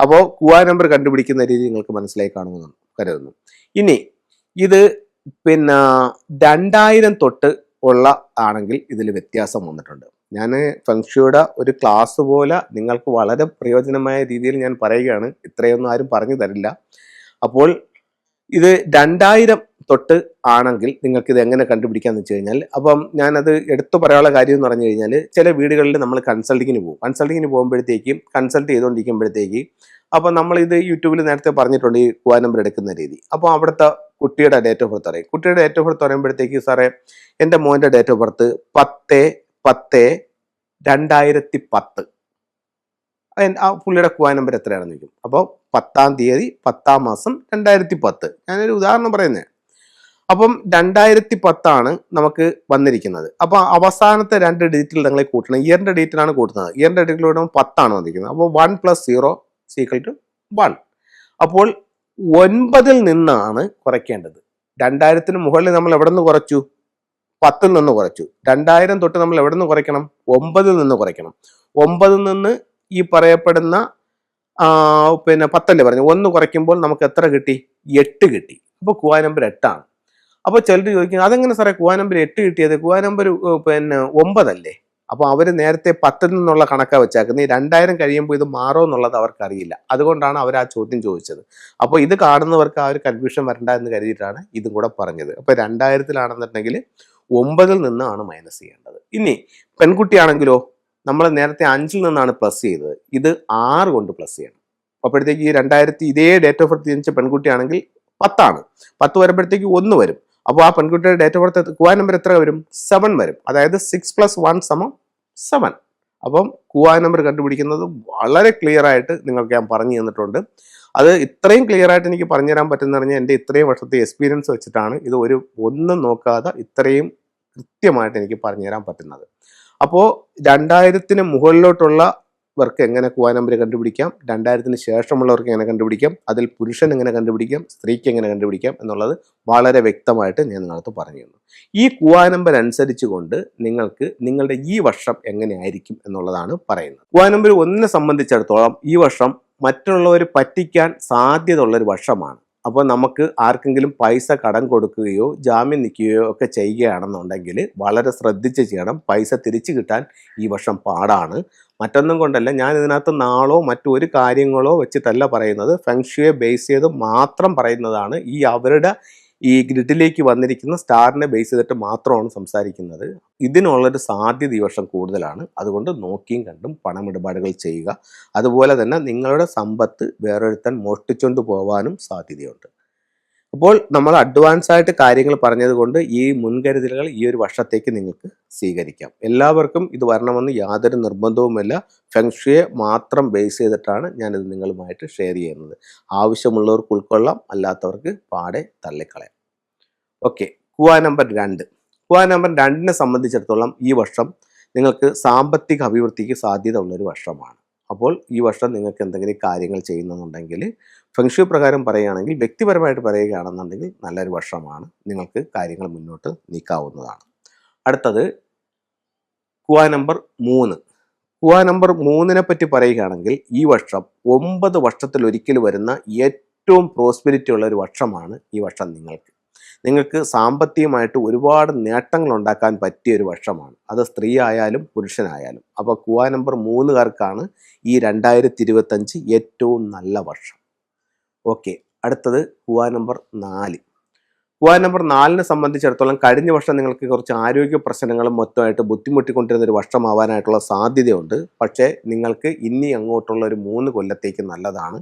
[SPEAKER 1] അപ്പോൾ കുവാ നമ്പർ കണ്ടുപിടിക്കുന്ന രീതി നിങ്ങൾക്ക് മനസ്സിലായി കാണുമെന്ന് കരുതുന്നു. ഇനി ഇത് 2000 തൊട്ട് ഉള്ള ആണെങ്കിൽ ഇതിൽ വ്യത്യാസം വന്നിട്ടുണ്ട്. ഞാൻ ഫെങ്ഷുയുടെ ഒരു ക്ലാസ് പോലെ നിങ്ങൾക്ക് വളരെ പ്രയോജനമായ രീതിയിൽ ഞാൻ പറയുകയാണ്. ഇത്രയൊന്നും ആരും പറഞ്ഞു തരില്ല. അപ്പോൾ ഇത് 2000 തൊട്ട് ആണെങ്കിൽ നിങ്ങൾക്ക് ഇത് എങ്ങനെ കണ്ടുപിടിക്കാന്ന് വെച്ച് കഴിഞ്ഞാൽ, അപ്പം ഞാനത് എടുത്തു പറയാനുള്ള കാര്യം എന്ന് പറഞ്ഞു കഴിഞ്ഞാൽ, ചില വീടുകളിൽ നമ്മൾ കൺസൾട്ടിങ്ങിന് പോകും. കൺസൾട്ടിങ്ങിന് പോകുമ്പോഴത്തേക്കും കൺസൾട്ട് ചെയ്തുകൊണ്ടിരിക്കുമ്പോഴത്തേക്ക് അപ്പം നമ്മളിത് യൂട്യൂബിൽ നേരത്തെ പറഞ്ഞിട്ടുണ്ട് ഈ കുവാ നമ്പർ എടുക്കുന്ന രീതി. അപ്പോൾ അവിടുത്തെ കുട്ടിയുടെ ഡേറ്റ് ഓഫ് ബർത്ത് അറിയും. കുട്ടിയുടെ ഡേറ്റ് ഓഫ് ബർത്ത് പറയുമ്പോഴത്തേക്ക്, സാറേ എൻ്റെ മോൻ്റെ ഡേറ്റ് ഓഫ് ബർത്ത് 10/10/2010. ആ പുള്ളിയുടെ കുവാ നമ്പർ എത്രയാണെന്ന് ചോദിക്കും. അപ്പോൾ 10ാം തീയതി 10ാം മാസം 2010. ഞാനൊരു ഉദാഹരണം പറയുന്നത്. അപ്പം 2010 നമുക്ക് വന്നിരിക്കുന്നത്. അപ്പോൾ അവസാനത്തെ 2 ഡിജിറ്റിൽ നിങ്ങളെ കൂട്ടണം. ഇയറിന്റെ ഡേറ്റിലാണ് കൂട്ടുന്നത്. ഇയറിന്റെ ഡേറ്റിൽ കൂട്ടുമ്പോൾ 10 വന്നിരിക്കുന്നത്. അപ്പോൾ 1 + 0 = 1. അപ്പോൾ 9ൽ നിന്നാണ് കുറയ്ക്കേണ്ടത്. 2000ന് മുകളിൽ നമ്മൾ എവിടെ നിന്ന് കുറച്ചു? 10ൽ നിന്ന് കുറച്ചു. 2000 തൊട്ട് നമ്മൾ എവിടെ നിന്ന് കുറയ്ക്കണം? 9ൽ നിന്ന് കുറയ്ക്കണം. 9ൽ നിന്ന് ഈ പറയപ്പെടുന്ന 10 പറഞ്ഞു 1 കുറയ്ക്കുമ്പോൾ നമുക്ക് എത്ര കിട്ടി? 8 കിട്ടി. അപ്പോൾ കുവാ നമ്പർ 8. അപ്പോൾ ചിലർ ചോദിക്കും, അതെങ്ങനെ സാറേ കുവാ നമ്പർ 8 കിട്ടിയത്? കുവാ നമ്പർ 9 അല്ലേ? അപ്പോൾ അവർ നേരത്തെ 10ൽ നിന്നുള്ള കണക്കാണ് വെച്ചേക്കുന്നത്. ഈ 2000 കഴിയുമ്പോൾ ഇത് മാറോ എന്നുള്ളത് അവർക്കറിയില്ല. അതുകൊണ്ടാണ് അവർ ആ ചോദ്യം ചോദിച്ചത്. അപ്പോൾ ഇത് കാണുന്നവർക്ക് ആ ഒരു കൺഫ്യൂഷൻ വരണ്ട എന്ന് കരുതിയിട്ടാണ് ഇതും കൂടെ പറഞ്ഞത്. അപ്പോൾ 2000-ലാണെന്നുണ്ടെങ്കിൽ 9ൽ നിന്നാണ് മൈനസ് ചെയ്യേണ്ടത്. ഇനി പെൺകുട്ടിയാണെങ്കിലോ, നമ്മൾ നേരത്തെ 5ൽ നിന്നാണ് പ്ലസ് ചെയ്തത്. ഇത് 6 കൊണ്ട് പ്ലസ് ചെയ്യണം. അപ്പോഴത്തേക്ക് ഈ 2000 ഇതേ ഡേറ്റ് ഓഫ് ബർത്ത് ജനിച്ച പെൺകുട്ടിയാണെങ്കിൽ 10. 10 വരുമ്പോഴത്തേക്ക് 1 വരും. അപ്പോൾ ആ പെൺകുട്ടിയുടെ ഡേറ്റ് ഓഫ് ബർത്ത് കുവാ നമ്പർ എത്ര വരും? 7 വരും. അതായത് 6 + 1 = 7. അപ്പം കുവാ നമ്പർ കണ്ടുപിടിക്കുന്നത് വളരെ ക്ലിയർ ആയിട്ട് നിങ്ങൾക്ക് ഞാൻ പറഞ്ഞു തന്നിട്ടുണ്ട്. അത് ഇത്രയും ക്ലിയർ ആയിട്ട് എനിക്ക് പറഞ്ഞു തരാൻ പറ്റുന്ന പറഞ്ഞാൽ എൻ്റെ ഇത്രയും വർഷത്തെ എക്സ്പീരിയൻസ് വെച്ചിട്ടാണ് ഇത് ഒന്നും നോക്കാതെ ഇത്രയും കൃത്യമായിട്ട് എനിക്ക് പറഞ്ഞു തരാൻ പറ്റുന്നത്. അപ്പോൾ 2000ന് മുകളിലോട്ടുള്ളവർക്ക് എങ്ങനെ കുവാ നമ്പർ കണ്ടുപിടിക്കാം, 2000ന് ശേഷമുള്ളവർക്ക് എങ്ങനെ കണ്ടുപിടിക്കാം, അതിൽ പുരുഷൻ എങ്ങനെ കണ്ടുപിടിക്കാം, സ്ത്രീക്ക് എങ്ങനെ കണ്ടുപിടിക്കാം എന്നുള്ളത് വളരെ വ്യക്തമായിട്ട് ഞാൻ നിങ്ങൾക്ക് പറഞ്ഞു തന്നു. ഈ കുവാ നമ്പർ അനുസരിച്ചുകൊണ്ട് നിങ്ങൾക്ക് നിങ്ങളുടെ ഈ വർഷം എങ്ങനെയായിരിക്കും എന്നുള്ളതാണ് പറയുന്നത്. കുവാ നമ്പർ 1നെ സംബന്ധിച്ചിടത്തോളം ഈ വർഷം മറ്റുള്ളവർ പറ്റിക്കാൻ സാധ്യത ഉള്ളൊരു വർഷമാണ്. അപ്പോൾ നമുക്ക് ആർക്കെങ്കിലും പൈസ കടം കൊടുക്കുകയോ ജാമ്യം നിൽക്കുകയോ ഒക്കെ ചെയ്യുകയാണെന്നുണ്ടെങ്കിൽ വളരെ ശ്രദ്ധിച്ച് ചെയ്യണം. പൈസ തിരിച്ചു കിട്ടാൻ ഈ വർഷം പാടാണ്. മറ്റൊന്നും കൊണ്ടല്ല, ഞാൻ ഇതിനകത്ത് നാളോ മറ്റൊരു കാര്യങ്ങളോ വെച്ചിട്ടല്ല പറയുന്നത്. ഫെങ്ഷുയെ ബേസ് ചെയ്ത് മാത്രം പറയുന്നതാണ്. അവരുടെ ഈ ഗ്രിഡിലേക്ക് വന്നിരിക്കുന്ന സ്റ്റാറിനെ ബേസ് ചെയ്തിട്ട് മാത്രമാണ് സംസാരിക്കുന്നത്. ഇതിനുള്ളൊരു സാധ്യത ഈ വർഷം കൂടുതലാണ്. അതുകൊണ്ട് നോക്കിയും കണ്ടും പണമിടപാടുകൾ ചെയ്യുക. അതുപോലെ തന്നെ നിങ്ങളുടെ സമ്പത്ത് വേറൊരുത്തൻ മോഷ്ടിച്ചുകൊണ്ട് പോകാനും സാധ്യതയുണ്ട്. അപ്പോൾ നമ്മൾ അഡ്വാൻസ് ആയിട്ട് കാര്യങ്ങൾ പറഞ്ഞതുകൊണ്ട് ഈ മുൻകരുതലുകൾ ഈ ഒരു വർഷത്തേക്ക് നിങ്ങൾക്ക് സ്വീകരിക്കാം. എല്ലാവർക്കും ഇത് വരണമെന്ന് യാതൊരു നിർബന്ധവുമില്ല. ഫെങ്ഷുയെ മാത്രം ബേസ് ചെയ്തിട്ടാണ് ഞാനിത് നിങ്ങളുമായിട്ട് ഷെയർ ചെയ്യുന്നത്. ആവശ്യമുള്ളവർക്ക് ഉൾക്കൊള്ളാം, അല്ലാത്തവർക്ക് പാടെ തള്ളിക്കളയാം. ഓക്കെ, കുവാ നമ്പർ 2. കുവാ നമ്പർ 2നെ സംബന്ധിച്ചിടത്തോളം ഈ വർഷം നിങ്ങൾക്ക് സാമ്പത്തിക അഭിവൃദ്ധിക്ക് സാധ്യത ഉള്ളൊരു വർഷമാണ്. അപ്പോൾ ഈ വർഷം നിങ്ങൾക്ക് എന്തെങ്കിലും കാര്യങ്ങൾ ചെയ്യുന്നുണ്ടെങ്കിൽ ഫെങ്ഷു പ്രകാരം പറയുകയാണെങ്കിൽ, വ്യക്തിപരമായിട്ട് പറയുകയാണെന്നുണ്ടെങ്കിൽ നല്ലൊരു വർഷമാണ്. നിങ്ങൾക്ക് കാര്യങ്ങൾ മുന്നോട്ട് നീക്കാവുന്നതാണ്. അടുത്തത് കുവാ നമ്പർ 3. കുവാ നമ്പർ 3നെ പറ്റി പറയുകയാണെങ്കിൽ ഈ വർഷം 9 വർഷത്തിലൊരിക്കൽ വരുന്ന ഏറ്റവും പ്രോസ്പെരിറ്റി ഉള്ള ഒരു വർഷമാണ് ഈ വർഷം. നിങ്ങൾക്ക് സാമ്പത്തികമായിട്ട് ഒരുപാട് നേട്ടങ്ങൾ ഉണ്ടാക്കാൻ പറ്റിയ ഒരു വർഷമാണ്. അത് സ്ത്രീ ആയാലും പുരുഷനായാലും. അപ്പോൾ കുവാ നമ്പർ 3കാർക്കാണ് ഈ 2025 ഏറ്റവും നല്ല വർഷം. ഓക്കെ, അടുത്തത് കുവാ നമ്പർ 4. കുവാ നമ്പർ 4 സംബന്ധിച്ചിടത്തോളം കഴിഞ്ഞ വർഷം നിങ്ങൾക്ക് കുറച്ച് ആരോഗ്യ പ്രശ്നങ്ങളും മൊത്തമായിട്ട് ബുദ്ധിമുട്ടിക്കൊണ്ടിരുന്ന ഒരു വർഷമാവാനായിട്ടുള്ള സാധ്യതയുണ്ട്. പക്ഷേ നിങ്ങൾക്ക് ഇനി അങ്ങോട്ടുള്ള ഒരു 3 കൊല്ലത്തേക്ക് നല്ലതാണ്.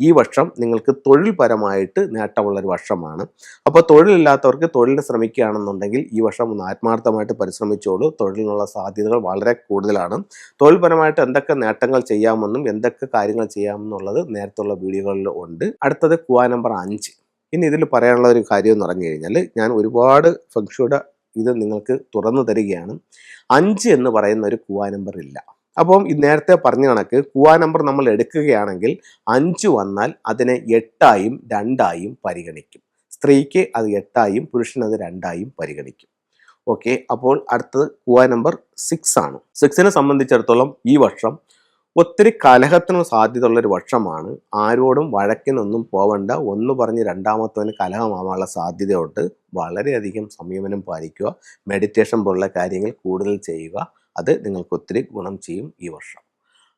[SPEAKER 1] ഈ വർഷം നിങ്ങൾക്ക് തൊഴിൽപരമായിട്ട് നേട്ടമുള്ളൊരു വർഷമാണ്. അപ്പോൾ തൊഴിലില്ലാത്തവർക്ക് തൊഴിലിന് ശ്രമിക്കുകയാണെന്നുണ്ടെങ്കിൽ ഈ വർഷം ഒന്ന് ആത്മാർത്ഥമായിട്ട് പരിശ്രമിച്ചോളൂ. തൊഴിലിനുള്ള സാധ്യതകൾ വളരെ കൂടുതലാണ്. തൊഴിൽപരമായിട്ട് എന്തൊക്കെ നേട്ടങ്ങൾ ചെയ്യാമെന്നും എന്തൊക്കെ കാര്യങ്ങൾ ചെയ്യാമെന്നുള്ളത് നേരത്തുള്ള വീഡിയോകളിൽ ഉണ്ട്. അടുത്തത് കുവാ നമ്പർ 5. ഇനി ഇതിൽ പറയാനുള്ള ഒരു കാര്യം എന്ന് പറഞ്ഞു കഴിഞ്ഞാൽ ഞാൻ ഒരുപാട് ഫെങ്ഷുയുടെ ഇത് നിങ്ങൾക്ക് തുറന്നു തരികയാണ്. 5 എന്ന് പറയുന്ന ഒരു കുവാ നമ്പർ ഇല്ല. അപ്പം നേരത്തെ പറഞ്ഞ കണക്ക് കുവാ നമ്പർ നമ്മൾ എടുക്കുകയാണെങ്കിൽ 5 വന്നാൽ അതിനെ 8ആയും 2ആയും പരിഗണിക്കും. സ്ത്രീക്ക് അത് 8ആയും പുരുഷന് അത് 2ആയും പരിഗണിക്കും. ഓക്കെ, അപ്പോൾ അടുത്തത് കുവാ നമ്പർ 6 ആണ്. 6നെ സംബന്ധിച്ചിടത്തോളം ഈ വർഷം ഒത്തിരി കലഹത്തിന് സാധ്യതയുള്ളൊരു വർഷമാണ്. ആരോടും വഴക്കിനൊന്നും പോവണ്ട. ഒന്ന് പറഞ്ഞ് രണ്ടാമത്തവന് കലഹമാവാനുള്ള സാധ്യതയുണ്ട്. വളരെയധികം സംയമനം പാലിക്കുക. മെഡിറ്റേഷൻ പോലുള്ള കാര്യങ്ങൾ കൂടുതൽ ചെയ്യുക. അത് നിങ്ങൾക്ക് ഒത്തിരി ഗുണം ചെയ്യും ഈ വർഷം.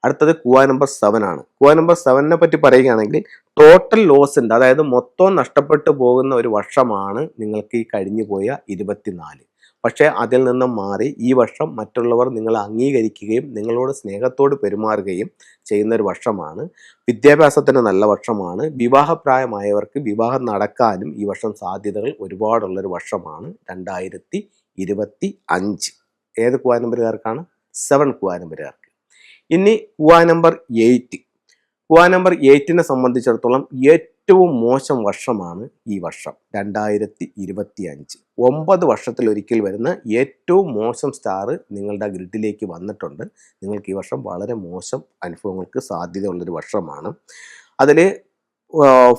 [SPEAKER 1] അടുത്തത് കുവാ നമ്പർ 7 ആണ്. കുവാ നമ്പർ 7നെ പറ്റി പറയുകയാണെങ്കിൽ ടോട്ടൽ ലോസ് ഉണ്ട്. അതായത് മൊത്തം നഷ്ടപ്പെട്ടു പോകുന്ന ഒരു വർഷമാണ് നിങ്ങൾക്ക് ഈ കഴിഞ്ഞു പോയ 24. പക്ഷേ അതിൽ നിന്നും മാറി ഈ വർഷം മറ്റുള്ളവർ നിങ്ങളെ അംഗീകരിക്കുകയും നിങ്ങളോട് സ്നേഹത്തോട് പെരുമാറുകയും ചെയ്യുന്ന ഒരു വർഷമാണ്. വിദ്യാഭ്യാസത്തിന് നല്ല വർഷമാണ്. വിവാഹപ്രായമായവർക്ക് വിവാഹം നടക്കാനും ഈ വർഷം സാധ്യതകൾ ഒരുപാടുള്ളൊരു വർഷമാണ് 2025. ഏത് കുവാ നമ്പറുകാർക്കാണ്? 7 കുവാ നമ്പറുകാർക്ക്. ഇനി കുവാ നമ്പർ 8. കുവാ നമ്പർ 8നെ സംബന്ധിച്ചിടത്തോളം ഏറ്റവും മോശം വർഷമാണ് ഈ വർഷം 2025. 9 വർഷത്തിലൊരിക്കൽ വരുന്ന ഏറ്റവും മോശം സ്റ്റാർ നിങ്ങളുടെ ഗ്രിഡിലേക്ക് വന്നിട്ടുണ്ട്. നിങ്ങൾക്ക് ഈ വർഷം വളരെ മോശം അനുഭവങ്ങൾക്ക് സാധ്യതയുള്ളൊരു വർഷമാണ്. അതിൽ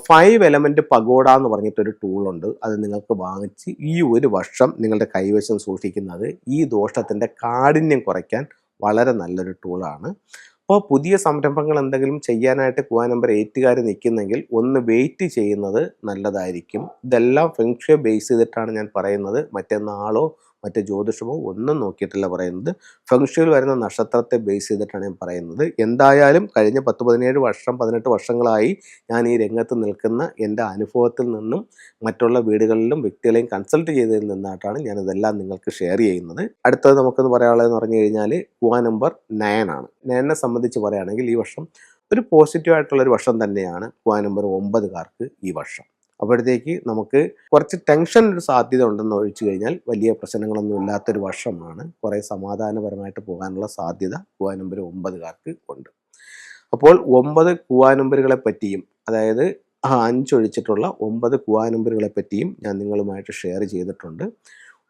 [SPEAKER 1] 5 എലമെൻറ്റ് പഗോഡ എന്ന് പറഞ്ഞിട്ടൊരു ടൂളുണ്ട്. അത് നിങ്ങൾക്ക് വാങ്ങിച്ച് ഈ ഒരു വർഷം നിങ്ങളുടെ കൈവശം സൂക്ഷിക്കുന്നത് ഈ ദോഷത്തിൻ്റെ കാഠിന്യം കുറയ്ക്കാൻ വളരെ നല്ലൊരു ടൂളാണ്. അപ്പോൾ പുതിയ സംരംഭങ്ങൾ എന്തെങ്കിലും ചെയ്യാനായിട്ട് കുവാ നമ്പർ 8കാർ നിൽക്കുന്നെങ്കിൽ ഒന്ന് വെയിറ്റ് ചെയ്യുന്നത് നല്ലതായിരിക്കും. ഇതെല്ലാം ഫെങ്ഷുയെ ബേസ് ചെയ്തിട്ടാണ് ഞാൻ പറയുന്നത്. മറ്റേ നാളോ മറ്റേ ജ്യോതിഷമോ ഒന്നും നോക്കിയിട്ടല്ല പറയുന്നത്. ഫെങ്ഷുയിൽ വരുന്ന നക്ഷത്രത്തെ ബേസ് ചെയ്തിട്ടാണ് ഞാൻ പറയുന്നത്. എന്തായാലും കഴിഞ്ഞ 10-17 വർഷം 18 വർഷങ്ങളായി ഞാൻ ഈ രംഗത്ത് നിൽക്കുന്ന എൻ്റെ അനുഭവത്തിൽ നിന്നും മറ്റുള്ള വീടുകളിലും വ്യക്തികളെയും കൺസൾട്ട് ചെയ്തതിൽ നിന്നായിട്ടാണ് ഞാനിതെല്ലാം നിങ്ങൾക്ക് ഷെയർ ചെയ്യുന്നത്. അടുത്തത് നമുക്കൊന്ന് പറയാനുള്ളതെന്ന് പറഞ്ഞു കഴിഞ്ഞാൽ കുവാ നമ്പർ 9 ആണ്. 9നെ സംബന്ധിച്ച് പറയുകയാണെങ്കിൽ ഈ വർഷം ഒരു പോസിറ്റീവായിട്ടുള്ളൊരു വർഷം തന്നെയാണ് കുവാ നമ്പർ 9കാർക്ക് ഈ വർഷം. അപ്പോഴത്തേക്ക് നമുക്ക് കുറച്ച് ടെൻഷൻ ഒരു സാധ്യത ഉണ്ടെന്ന് ഒഴിച്ചു കഴിഞ്ഞാൽ വലിയ പ്രശ്നങ്ങളൊന്നും ഇല്ലാത്തൊരു വർഷമാണ്. കുറേ സമാധാനപരമായിട്ട് പോകാനുള്ള സാധ്യത കുവാ നമ്പർ 9കാർക്ക് ഉണ്ട്. അപ്പോൾ 9 കുവാ നമ്പറുകളെ പറ്റിയും, അതായത് 5 ഒഴിച്ചിട്ടുള്ള 9 കുവാ നമ്പറുകളെ പറ്റിയും ഞാൻ നിങ്ങളുമായിട്ട് ഷെയർ ചെയ്തിട്ടുണ്ട്.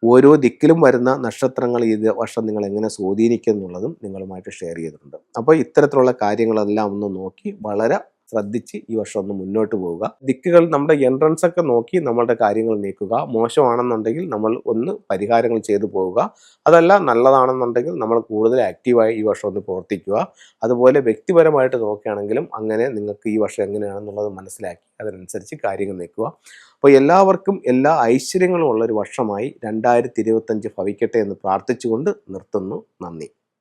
[SPEAKER 1] ഓരോ ദിക്കിലും വരുന്ന നക്ഷത്രങ്ങൾ ഈ വർഷം നിങ്ങൾ എങ്ങനെ സ്വാധീനിക്കും എന്നുള്ളതും നിങ്ങളുമായിട്ട് ഷെയർ ചെയ്തിട്ടുണ്ട്. അപ്പോൾ ഇത്തരത്തിലുള്ള കാര്യങ്ങളെല്ലാം ഒന്ന് നോക്കി വളരെ ശ്രദ്ധിച്ച് ഈ വർഷം ഒന്ന് മുന്നോട്ട് പോവുക. ദിക്കുകൾ നമ്മുടെ എൻട്രൻസ് ഒക്കെ നോക്കി നമ്മളുടെ കാര്യങ്ങൾ നീക്കുക. മോശമാണെന്നുണ്ടെങ്കിൽ നമ്മൾ ഒന്ന് പരിഹാരങ്ങൾ ചെയ്തു പോവുക. അതല്ല നല്ലതാണെന്നുണ്ടെങ്കിൽ നമ്മൾ കൂടുതൽ ആക്റ്റീവായി ഈ വർഷം ഒന്ന് പ്രവർത്തിക്കുക. അതുപോലെ വ്യക്തിപരമായിട്ട് നോക്കുകയാണെങ്കിലും അങ്ങനെ നിങ്ങൾക്ക് ഈ വർഷം എങ്ങനെയാണെന്നുള്ളത് മനസ്സിലാക്കി അതിനനുസരിച്ച് കാര്യങ്ങൾ നീക്കുക. അപ്പോൾ എല്ലാവർക്കും എല്ലാ ഐശ്വര്യങ്ങളും ഉള്ളൊരു വർഷമായി 2025 ഭവിക്കട്ടെ എന്ന് പ്രാർത്ഥിച്ചുകൊണ്ട് നിർത്തുന്നു. നന്ദി.